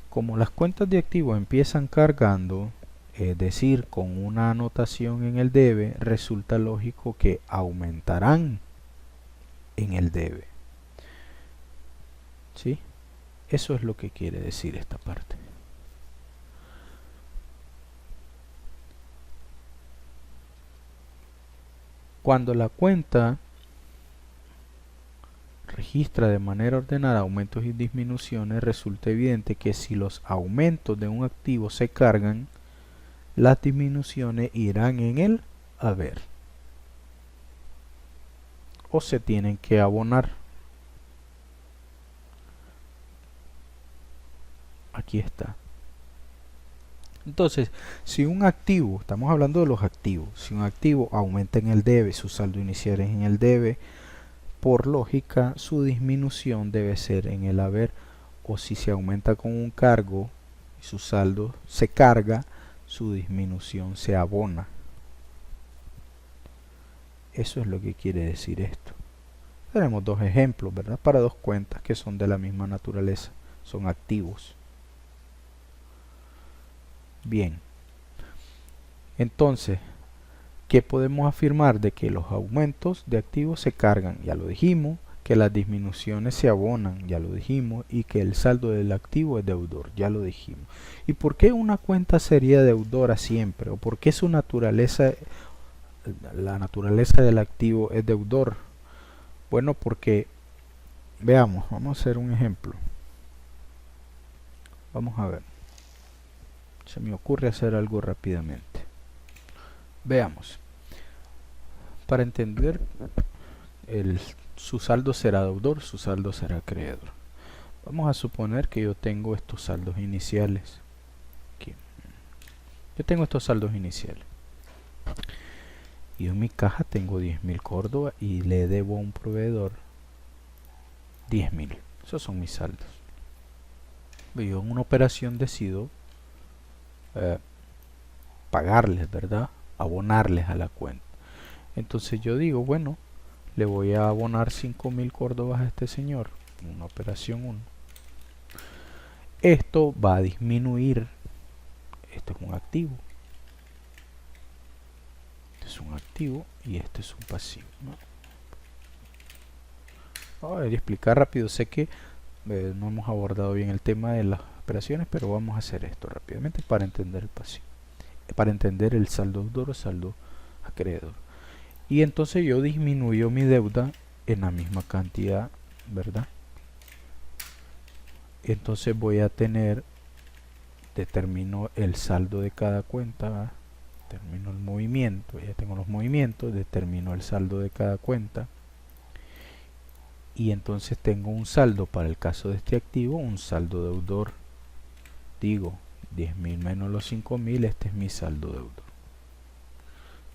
Como las cuentas de activos empiezan cargando, es decir, con una anotación en el debe, resulta lógico que aumentarán en el debe. ¿Sí? Eso es lo que quiere decir esta parte. Cuando la cuenta registra de manera ordenada aumentos y disminuciones, resulta evidente que si los aumentos de un activo se cargan, las disminuciones irán en el haber o se tienen que abonar. Aquí está. Entonces, si un activo, estamos hablando de los activos, si un activo aumenta en el debe, su saldo inicial es en el debe, por lógica su disminución debe ser en el haber, o si se aumenta con un cargo y su saldo se carga, su disminución se abona. Eso es lo que quiere decir esto. Tenemos dos ejemplos, ¿verdad? Para dos cuentas que son de la misma naturaleza, son activos. Bien, entonces, ¿qué podemos afirmar? De que los aumentos de activos se cargan, ya lo dijimos, que las disminuciones se abonan, ya lo dijimos, y que el saldo del activo es deudor, ya lo dijimos. ¿Y por qué una cuenta sería deudora siempre? ¿O por qué su naturaleza, la naturaleza del activo es deudor? Bueno, porque, veamos, vamos a hacer un ejemplo. Vamos a ver. Se me ocurre hacer algo rápidamente. Veamos. Para entender, su saldo será deudor, su saldo será acreedor. Vamos a suponer que yo tengo estos saldos iniciales. Aquí. Yo tengo estos saldos iniciales. Y en mi caja tengo 10.000 córdobas y le debo a un proveedor 10.000. Esos son mis saldos. Yo en una operación decido pagarles, ¿verdad? Abonarles a la cuenta. Entonces yo digo, bueno, le voy a abonar 5.000 córdobas a este señor, en una operación 1. Esto va a disminuir, esto es un activo. Este es un activo y este es un pasivo, ¿no? Voy a explicar rápido, sé que no hemos abordado bien el tema de las operaciones, pero vamos a hacer esto rápidamente para entender el pasivo, para entender el saldo deudor o saldo acreedor. Y entonces yo disminuyo mi deuda en la misma cantidad, ¿verdad? Entonces voy a tener, determino el saldo de cada cuenta, ¿verdad? Determino el movimiento, ya tengo los movimientos, determino el saldo de cada cuenta. Y entonces tengo un saldo para el caso de este activo, un saldo deudor. Digo, 10.000 menos los 5.000, este es mi saldo deudor.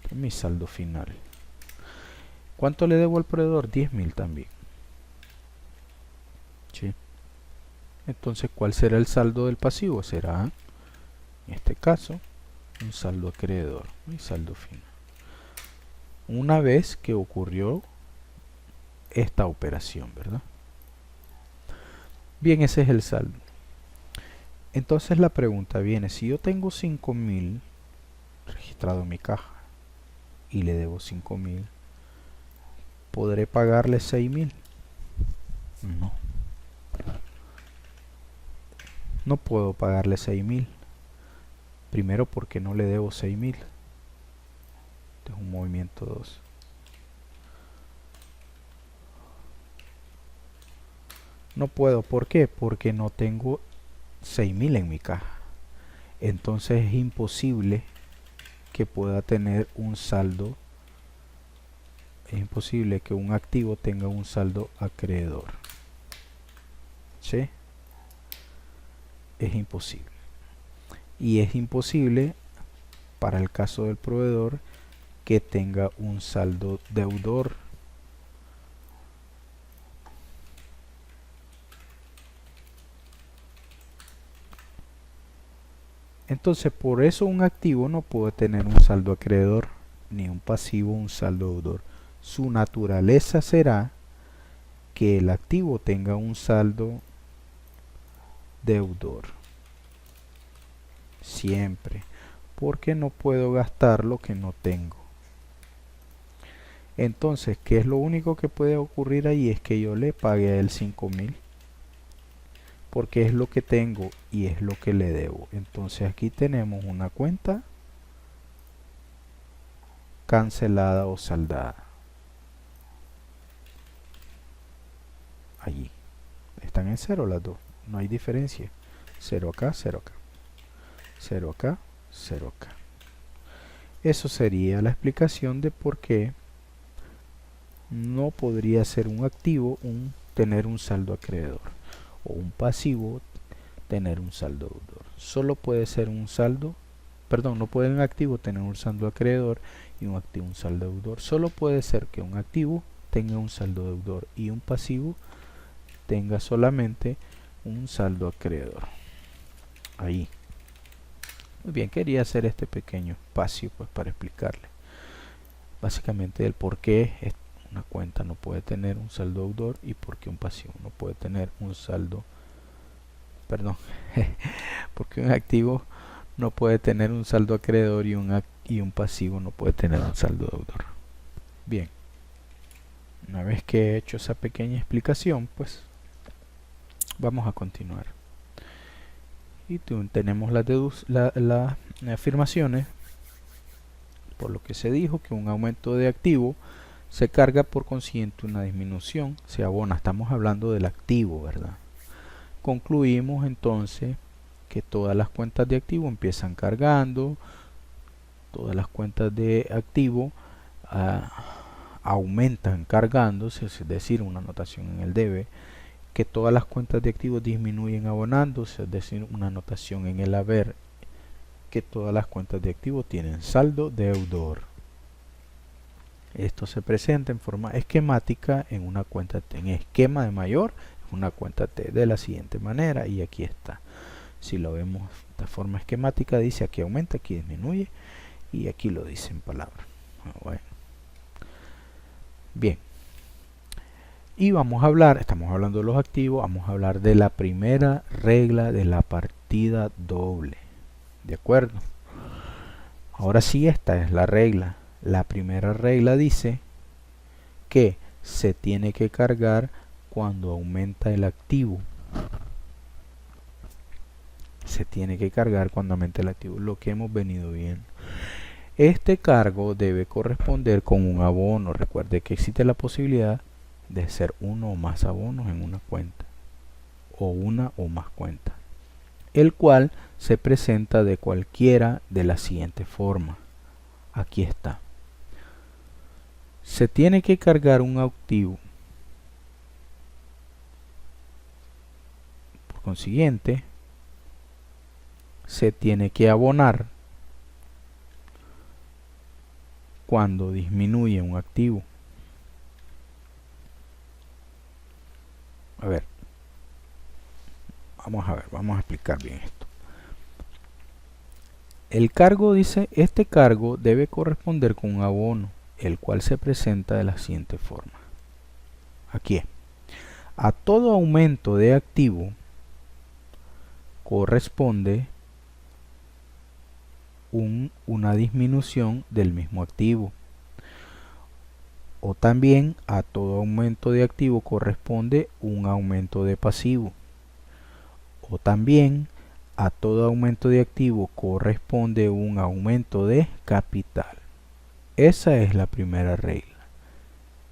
Este es mi saldo final. ¿Cuánto le debo al proveedor? 10.000 también. ¿Sí? Entonces, ¿cuál será el saldo del pasivo? Será, en este caso, un saldo acreedor, mi saldo final. Una vez que ocurrió esta operación, ¿verdad? Bien, ese es el saldo. Entonces la pregunta viene, si yo tengo 5.000 registrado en mi caja y le debo 5.000, ¿podré pagarle 6.000? No. No puedo pagarle 6.000. Primero porque no le debo 6.000. Este es un movimiento 2. No puedo, ¿por qué? Porque no tengo 6.000 en mi caja. Entonces es imposible que pueda tener un saldo. Es imposible que un activo tenga un saldo acreedor. ¿Sí? Es imposible. Y es imposible para el caso del proveedor que tenga un saldo deudor. Entonces, por eso un activo no puede tener un saldo acreedor, ni un pasivo un saldo deudor. Su naturaleza será que el activo tenga un saldo deudor. Siempre. porque no puedo gastar lo que no tengo. Entonces, ¿qué es lo único que puede ocurrir ahí? Es que yo le pague a él 5.000, porque es lo que tengo y es lo que le debo. Entonces aquí tenemos una cuenta cancelada o saldada. Allí están en cero las dos, no hay diferencia. 0 acá, 0 acá, 0 acá, 0 acá. Eso sería la explicación de por qué no podría ser un activo tener un saldo acreedor, o un pasivo tener un saldo deudor. Solo puede ser un saldo, perdón, no puede un activo tener un saldo acreedor y un activo un saldo deudor. Solo puede ser que un activo tenga un saldo deudor y un pasivo tenga solamente un saldo acreedor. Ahí. Muy bien, quería hacer este pequeño espacio pues para explicarle básicamente el por qué una cuenta no puede tener un saldo deudor y por qué un pasivo no puede tener un saldo, perdón, porque un activo no puede tener un saldo acreedor y un pasivo no puede tener un saldo deudor. Bien, una vez que he hecho esa pequeña explicación, pues vamos a continuar. Y tenemos las afirmaciones, por lo que se dijo que un aumento de activo se carga, por consiguiente una disminución se abona. Estamos hablando del activo, ¿verdad? Concluimos entonces que todas las cuentas de activo empiezan cargando, todas las cuentas de activo aumentan cargándose, es decir, una anotación en el debe, que todas las cuentas de activos disminuyen abonándose, es decir, una anotación en el haber, que todas las cuentas de activos tienen saldo deudor. Esto se presenta en forma esquemática en una cuenta T, en esquema de mayor, una cuenta T de la siguiente manera, y aquí está. Si lo vemos de forma esquemática, dice aquí aumenta, aquí disminuye, y aquí lo dice en palabras. Bueno. Bien. Y vamos a hablar, estamos hablando de los activos, vamos a hablar de la primera regla de la partida doble. ¿De acuerdo? Ahora sí, esta es la regla. La primera regla dice que se tiene que cargar cuando aumenta el activo. Se tiene que cargar cuando aumenta el activo, lo que hemos venido viendo. Este cargo debe corresponder con un abono. Recuerde que existe la posibilidad de ser uno o más abonos en una cuenta, o una o más cuentas, el cual se presenta de cualquiera de la siguiente forma. Aquí está. Se tiene que cargar un activo. Por consiguiente, se tiene que abonar cuando disminuye un activo. A ver, vamos a explicar bien esto. El cargo dice, este cargo debe corresponder con un abono, el cual se presenta de la siguiente forma. Aquí, a todo aumento de activo corresponde una disminución del mismo activo. O también a todo aumento de activo corresponde un aumento de pasivo. O también a todo aumento de activo corresponde un aumento de capital. Esa es la primera regla.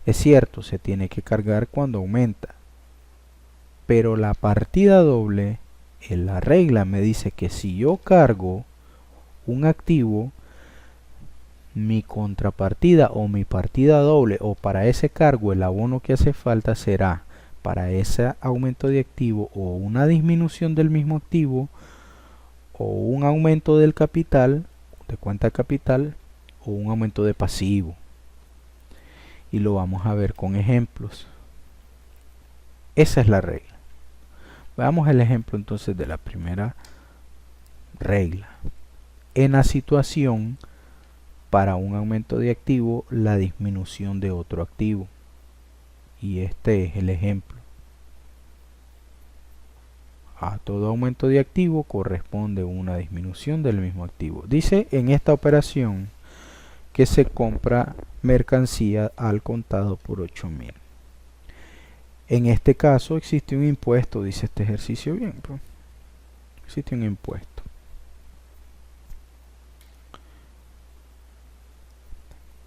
Es cierto, se tiene que cargar cuando aumenta, pero la partida doble, en la regla me dice que si yo cargo un activo, mi contrapartida o mi partida doble, o para ese cargo el abono que hace falta, será para ese aumento de activo o una disminución del mismo activo, o un aumento del capital, de cuenta capital, o un aumento de pasivo. Y lo vamos a ver con ejemplos. Esa es la regla. Veamos el ejemplo entonces de la primera regla. En la situación para un aumento de activo, la disminución de otro activo. Y este es el ejemplo. A todo aumento de activo corresponde una disminución del mismo activo. Dice en esta operación que se compra mercancía al contado por 8.000. En este caso existe un impuesto, dice este ejercicio bien, pues, existe un impuesto.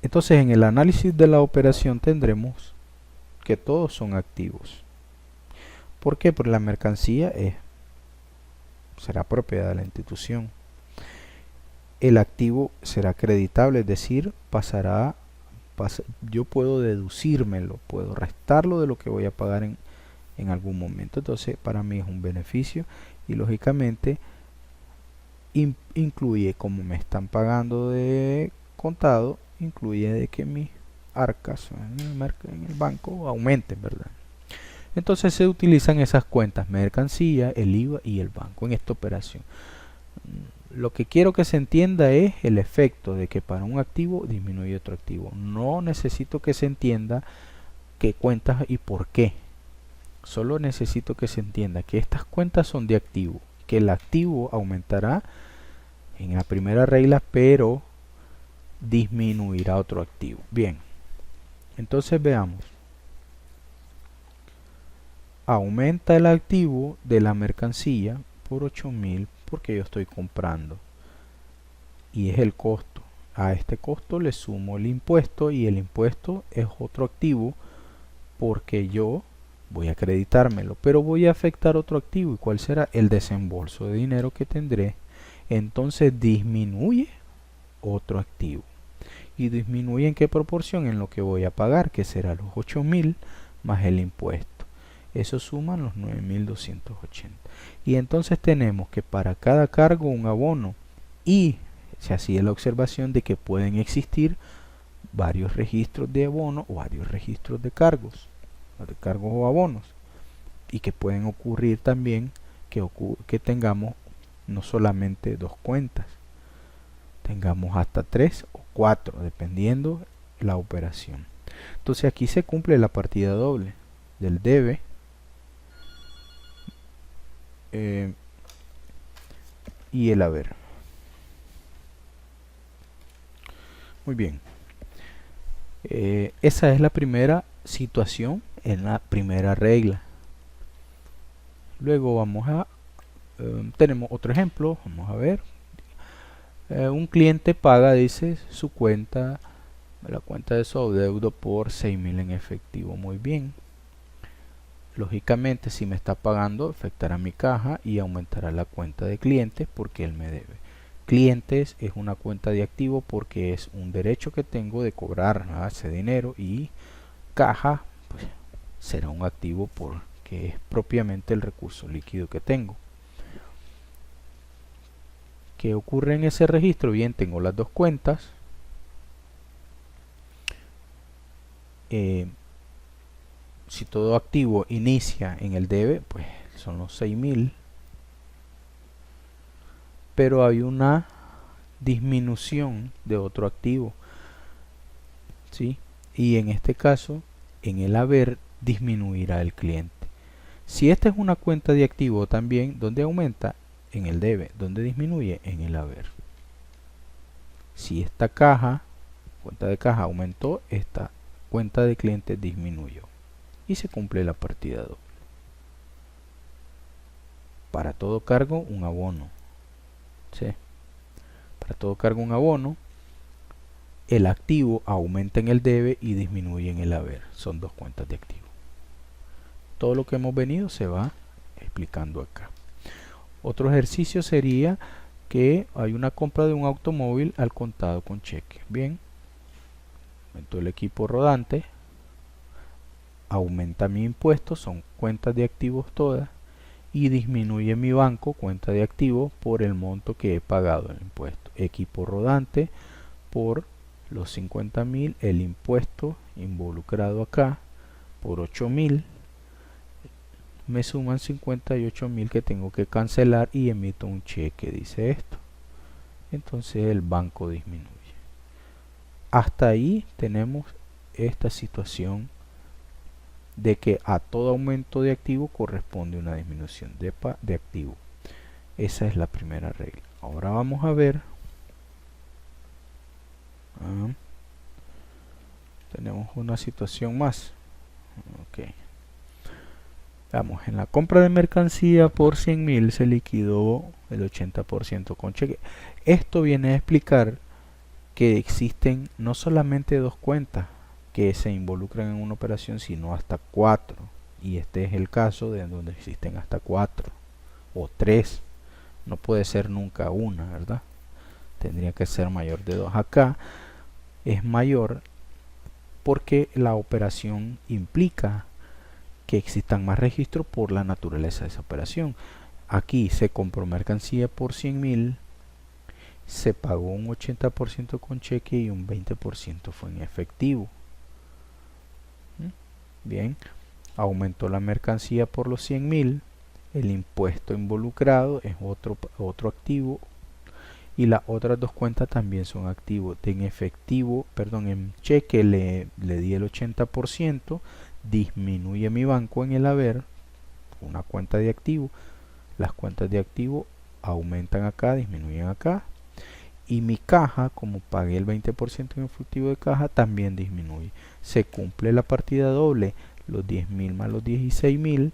Entonces en el análisis de la operación tendremos que todos son activos. ¿Por qué? Porque la mercancía será propiedad de la institución. El activo será acreditable, es decir, yo puedo deducírmelo, puedo restarlo de lo que voy a pagar en algún momento. Entonces para mí es un beneficio y lógicamente incluye, como me están pagando de contado, incluye de que mis arcas en el banco aumenten, ¿verdad? Entonces se utilizan esas cuentas: mercancía, el IVA y el banco en esta operación. Lo que quiero que se entienda es el efecto de que para un activo disminuye otro activo. No necesito que se entienda qué cuentas y por qué. Solo necesito que se entienda que estas cuentas son de activo, que el activo aumentará en la primera regla, pero disminuirá otro activo. Bien, entonces veamos. Aumenta el activo de la mercancía por 8.000 porque yo estoy comprando y es el costo. A este costo le sumo el impuesto y el impuesto es otro activo porque yo voy a acreditármelo, pero voy a afectar otro activo. ¿Y cuál será? El desembolso de dinero que tendré. Entonces disminuye otro activo. ¿Y disminuye en qué proporción? En lo que voy a pagar, que será los 8.000 más el impuesto. Eso suman los 9.280. Y entonces tenemos que para cada cargo un abono, y se hacía la observación de que pueden existir varios registros de abono o varios registros de cargos o abonos, y que pueden ocurrir también que tengamos no solamente dos cuentas, tengamos hasta 3 o 4 dependiendo la operación. Entonces aquí se cumple la partida doble del debe y el haber. Muy bien, esa es la primera situación en la primera regla. Luego vamos a tenemos otro ejemplo. Vamos a ver. Un cliente paga, dice, su cuenta, la cuenta de su adeudo por 6.000 en efectivo. Muy bien. Lógicamente, si me está pagando, afectará mi caja y aumentará la cuenta de clientes porque él me debe. Clientes es una cuenta de activo porque es un derecho que tengo de cobrar ese dinero, y caja pues, será un activo porque es propiamente el recurso líquido que tengo. ¿Qué ocurre en ese registro? Bien, tengo las dos cuentas. Si todo activo inicia en el debe, pues son los 6.000. Pero hay una disminución de otro activo, ¿sí? Y en este caso, en el haber, disminuirá el cliente. Si esta es una cuenta de activo también, ¿dónde aumenta? En el debe. ¿Dónde disminuye? En el haber. Si esta cuenta de caja aumentó, esta cuenta de cliente disminuyó. Y se cumple la partida doble. Para todo cargo, un abono. ¿Sí? Para todo cargo, un abono. El activo aumenta en el debe y disminuye en el haber. Son dos cuentas de activo. Todo lo que hemos venido se va explicando acá. Otro ejercicio sería que hay una compra de un automóvil al contado con cheque. Bien, aumento el equipo rodante, aumenta mi impuesto, son cuentas de activos todas, y disminuye mi banco, cuenta de activos, por el monto que he pagado el impuesto. Equipo rodante por los 50.000, el impuesto involucrado acá por 8.000, me suman 58.000 que tengo que cancelar y emito un cheque, dice esto. Entonces el banco disminuye. Hasta ahí tenemos esta situación de que a todo aumento de activo corresponde una disminución de activo. Esa es la primera regla. Ahora vamos a ver. Tenemos una situación más. Ok. Vamos, en la compra de mercancía por 100.000 se liquidó el 80% con cheque. Esto viene a explicar que existen no solamente dos cuentas que se involucran en una operación, sino hasta 4. Y este es el caso de donde existen hasta 4 o 3. No puede ser nunca una, ¿verdad? Tendría que ser mayor de 2. Acá es mayor porque la operación implica que existan más registros por la naturaleza de esa operación. Aquí se compró mercancía por 100.000, se pagó un 80% con cheque y un 20% fue en efectivo. Bien, aumentó la mercancía por los 100.000, el impuesto involucrado es otro activo y las otras dos cuentas también son activos. En efectivo, perdón, en cheque le di el 80%, disminuye mi banco en el haber, una cuenta de activo. Las cuentas de activo aumentan acá, disminuyen acá. Y mi caja, como pagué el 20% en efectivo de caja, también disminuye. Se cumple la partida doble, los 10.000 más los 16.000.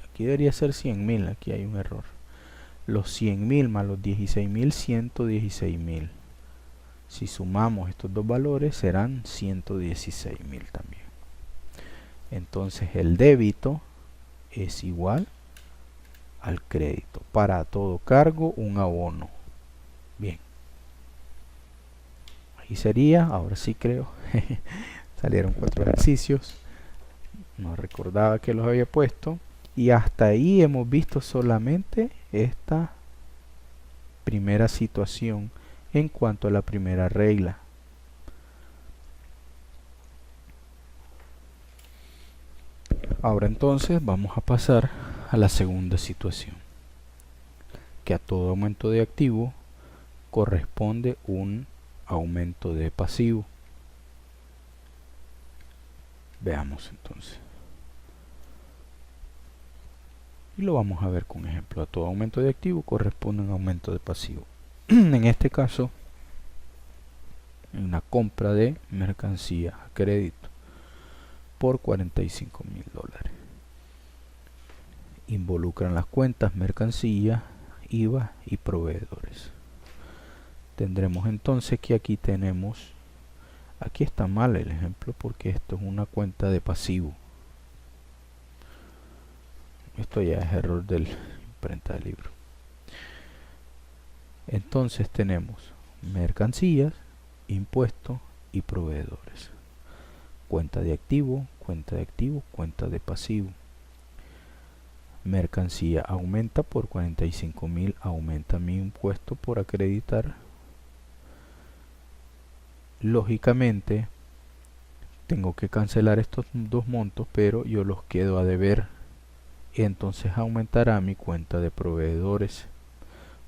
Aquí debería ser 100.000, aquí hay un error. Los 100.000 más los 16.000, 116.000. Si sumamos estos dos valores serán 116.000 también. Entonces el débito es igual al crédito. Para todo cargo, un abono. Bien. Ahí sería, ahora sí creo. Salieron 4 ejercicios. No recordaba que los había puesto. Y hasta ahí hemos visto solamente esta primera situación en cuanto a la primera regla. Ahora entonces vamos a pasar a la segunda situación, que a todo aumento de activo corresponde un aumento de pasivo. Veamos entonces. Y lo vamos a ver con ejemplo. A todo aumento de activo corresponde un aumento de pasivo. En este caso, una compra de mercancía a crédito por $45.000. Involucran las cuentas mercancía, IVA y proveedores. Tendremos entonces que aquí tenemos, aquí está mal el ejemplo porque esto es una cuenta de pasivo. Esto ya es error del imprenta del libro. Entonces tenemos mercancías, impuestos y proveedores. Cuenta de activo, cuenta de pasivo. Mercancía aumenta por 45.000, aumenta mi impuesto por acreditar. Lógicamente tengo que cancelar estos dos montos, pero yo los quedo a deber. Entonces aumentará mi cuenta de proveedores,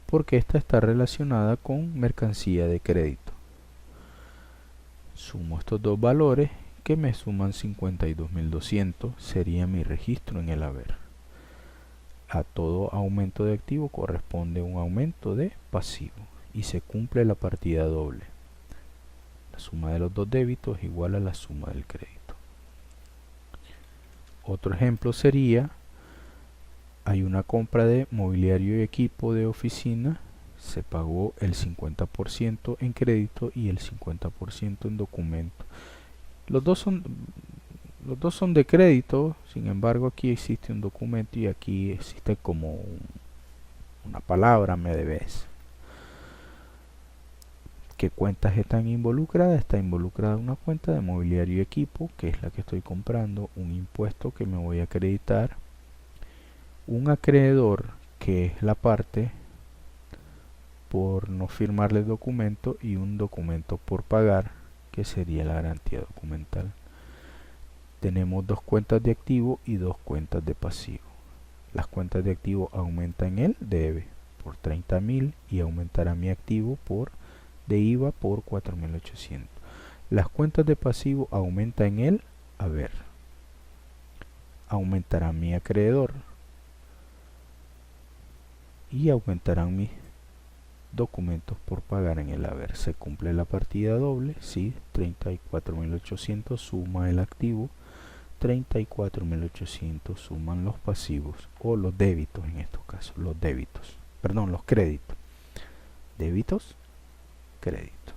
porque esta está relacionada con mercancía de crédito. Sumo estos dos valores que me suman 52.200, sería mi registro en el haber. A todo aumento de activo corresponde un aumento de pasivo y se cumple la partida doble. La suma de los dos débitos es igual a la suma del crédito. Otro ejemplo sería: hay una compra de mobiliario y equipo de oficina, se pagó el 50% en crédito y el 50% en documento. Los dos son de crédito, sin embargo aquí existe un documento y aquí existe como una palabra, me debes. ¿Qué cuentas están involucradas? Está involucrada una cuenta de mobiliario y equipo, que es la que estoy comprando, un impuesto que me voy a acreditar, un acreedor, que es la parte por no firmarle el documento, y un documento por pagar, que sería la garantía documental. Tenemos dos cuentas de activo y dos cuentas de pasivo. Las cuentas de activo aumentan el debe por 30.000 y aumentará mi activo de IVA por 4.800. Las cuentas de pasivo aumentan el haber. Aumentará mi acreedor y aumentarán mis documentos por pagar en el haber. Se cumple la partida doble, sí, 34.800 suma el activo, 34.800 suman los pasivos o los débitos en estos casos, los créditos. Débitos, créditos.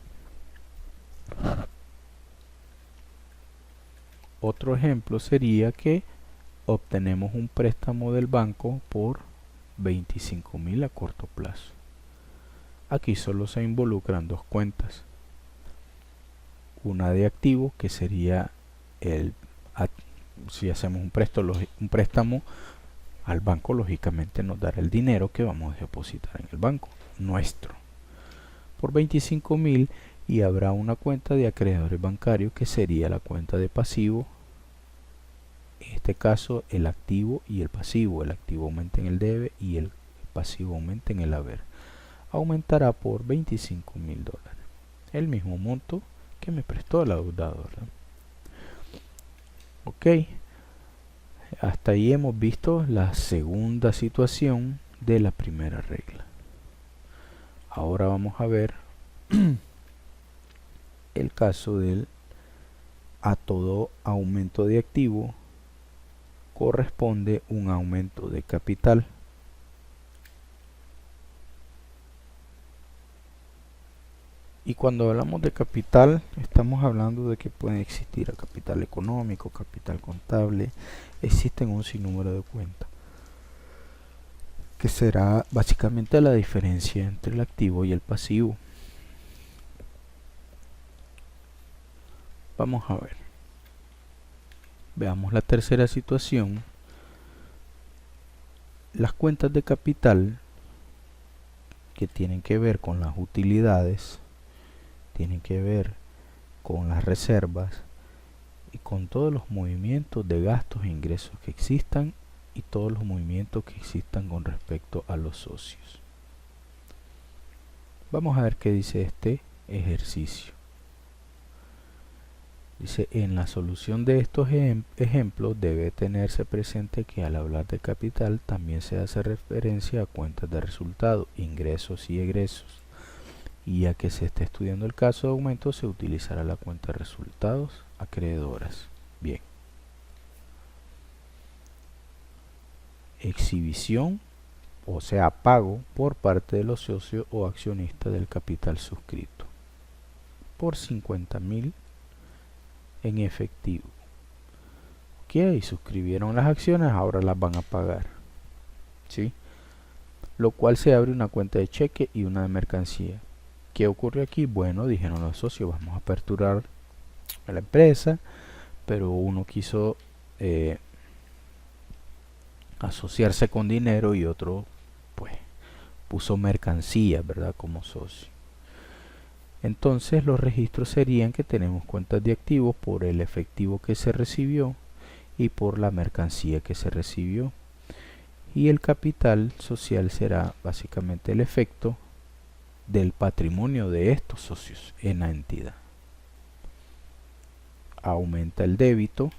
Otro ejemplo sería que obtenemos un préstamo del banco por 25.000 a corto plazo. Aquí solo se involucran dos cuentas. Una de activo, que sería si hacemos un préstamo al banco, lógicamente nos dará el dinero que vamos a depositar en el banco nuestro por 25.000, y habrá una cuenta de acreedores bancarios que sería la cuenta de pasivo. En este caso el activo y el pasivo, el activo aumenta en el debe y el pasivo aumenta en el haber. Aumentará por 25.000 dólares, el mismo monto que me prestó el adeudador. Ok, hasta ahí hemos visto la segunda situación de la primera regla. Ahora vamos a ver el caso del a todo aumento de activo corresponde un aumento de capital. Y cuando hablamos de capital, estamos hablando de que puede existir capital económico, capital contable. Existen un sinnúmero de cuentas, que será básicamente la diferencia entre el activo y el pasivo. Vamos a ver. Veamos la tercera situación. Las cuentas de capital que tienen que ver con las utilidades, tienen que ver con las reservas y con todos los movimientos de gastos e ingresos que existan y todos los movimientos que existan con respecto a los socios. Vamos a ver qué dice este ejercicio. Dice: en la solución de estos ejemplos debe tenerse presente que al hablar de capital también se hace referencia a cuentas de resultado, ingresos y egresos, y ya que se está estudiando el caso de aumento se utilizará la cuenta de resultados acreedoras. Bien. Exhibición, o sea, pago por parte de los socios o accionistas del capital suscrito por 50.000 en efectivo. Ok, suscribieron las acciones, ahora las van a pagar, ¿sí? Lo cual se abre una cuenta de cheque y una de mercancía. ¿Qué ocurre aquí? Bueno, dijeron los socios: vamos a aperturar a la empresa, pero uno quiso asociarse con dinero y otro pues puso mercancía, ¿verdad?, como socio. Entonces los registros serían que tenemos cuentas de activos por el efectivo que se recibió y por la mercancía que se recibió, y el capital social será básicamente el efecto del patrimonio de estos socios en la entidad. Aumenta el débito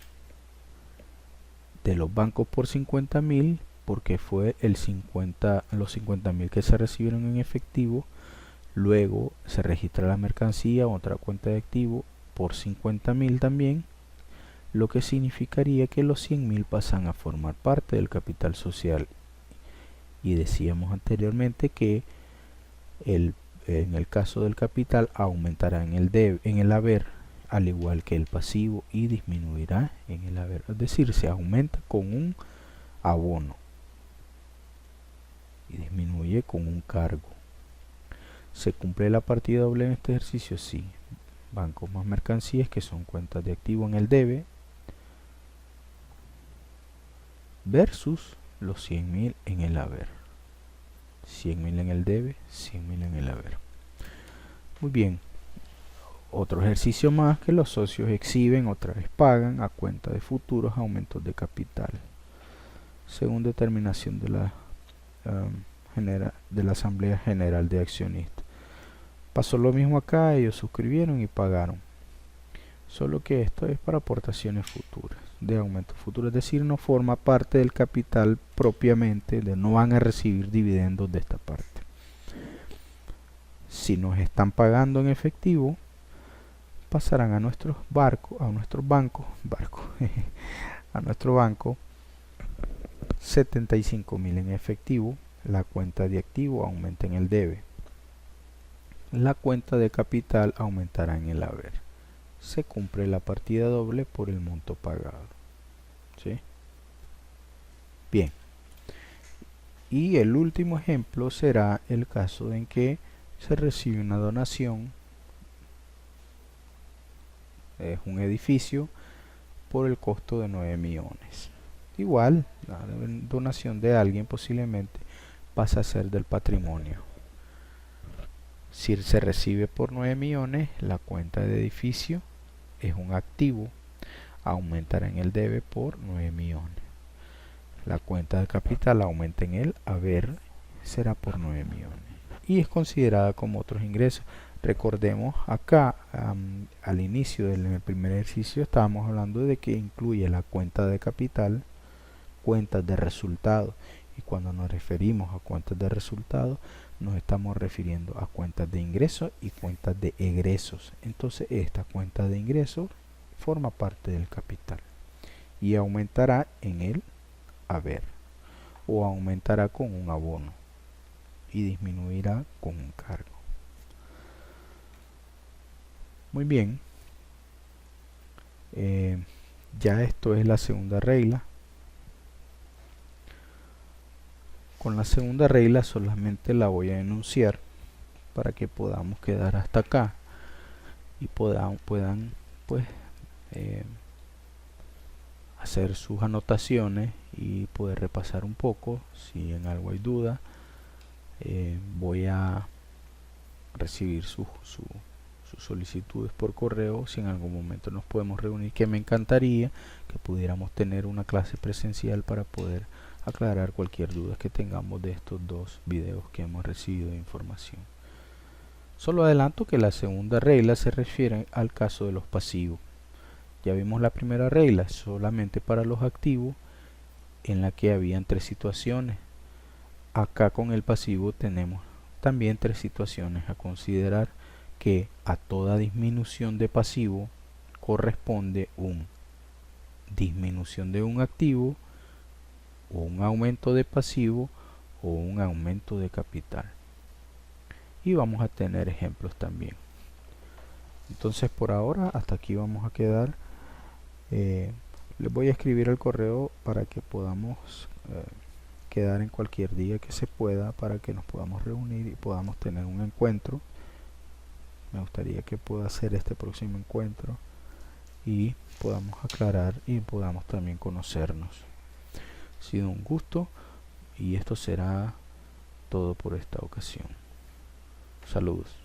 de los bancos por 50.000 porque fue los 50.000 que se recibieron en efectivo. Luego se registra la mercancía, otra cuenta de activo por 50.000 también, lo que significaría que los 100.000 pasan a formar parte del capital social. Y decíamos anteriormente que en el caso del capital aumentará en el haber, al igual que el pasivo, y disminuirá en el haber. Es decir, se aumenta con un abono y disminuye con un cargo. ¿Se cumple la partida doble en este ejercicio? Sí. Bancos más mercancías, que son cuentas de activo en el debe, versus los 100.000 en el haber. 100.000 en el debe, 100.000 en el haber. Muy bien. Otro ejercicio más que los socios exhiben, otra vez pagan a cuenta de futuros aumentos de capital, según determinación de la Asamblea General de Accionistas. Pasó lo mismo acá, ellos suscribieron y pagaron. solo que esto es para aportaciones futuras, de aumento futuro, es decir, no forma parte del capital propiamente, no van a recibir dividendos de esta parte. Si nos están pagando en efectivo, pasarán a nuestros bancos, a nuestro banco 75.000 en efectivo, la cuenta de activo aumenta en el debe, la cuenta de capital aumentará en el haber. Se cumple la partida doble por el monto pagado. ¿Sí? Bien. Y el último ejemplo será el caso en que se recibe una donación, es un edificio, por el costo de 9 millones. Igual, la donación de alguien posiblemente pasa a ser del patrimonio. Si se recibe por 9 millones, la cuenta de edificio es un activo, aumentará en el debe por 9 millones. La cuenta de capital aumenta en el haber, será por 9 millones. Y es considerada como otros ingresos. Recordemos acá, al inicio del primer ejercicio, estábamos hablando de que incluye la cuenta de capital, cuentas de resultados. Y cuando nos referimos a cuentas de resultados, nos estamos refiriendo a cuentas de ingresos y cuentas de egresos. Entonces esta cuenta de ingresos forma parte del capital y aumentará en el haber, o aumentará con un abono y disminuirá con un cargo. Muy bien, ya esto es la segunda regla. Con la segunda regla solamente la voy a enunciar para que podamos quedar hasta acá y puedan pues hacer sus anotaciones y poder repasar un poco. Si en algo hay duda, voy a recibir sus solicitudes por correo. Si en algún momento nos podemos reunir, que me encantaría que pudiéramos tener una clase presencial para poder aclarar cualquier duda que tengamos de estos dos videos que hemos recibido de información. Solo adelanto que la segunda regla se refiere al caso de los pasivos. Ya vimos la primera regla solamente para los activos, en la que habían 3 situaciones. Acá con el pasivo tenemos también 3 situaciones a considerar, que a toda disminución de pasivo corresponde una disminución de un activo, o un aumento de pasivo, o un aumento de capital. Y vamos a tener ejemplos también. Entonces por ahora hasta aquí vamos a quedar. Les voy a escribir el correo para que podamos quedar en cualquier día que se pueda, para que nos podamos reunir y podamos tener un encuentro. Me gustaría que pueda hacer este próximo encuentro y podamos aclarar y podamos también conocernos. Ha sido un gusto y esto será todo por esta ocasión. Saludos.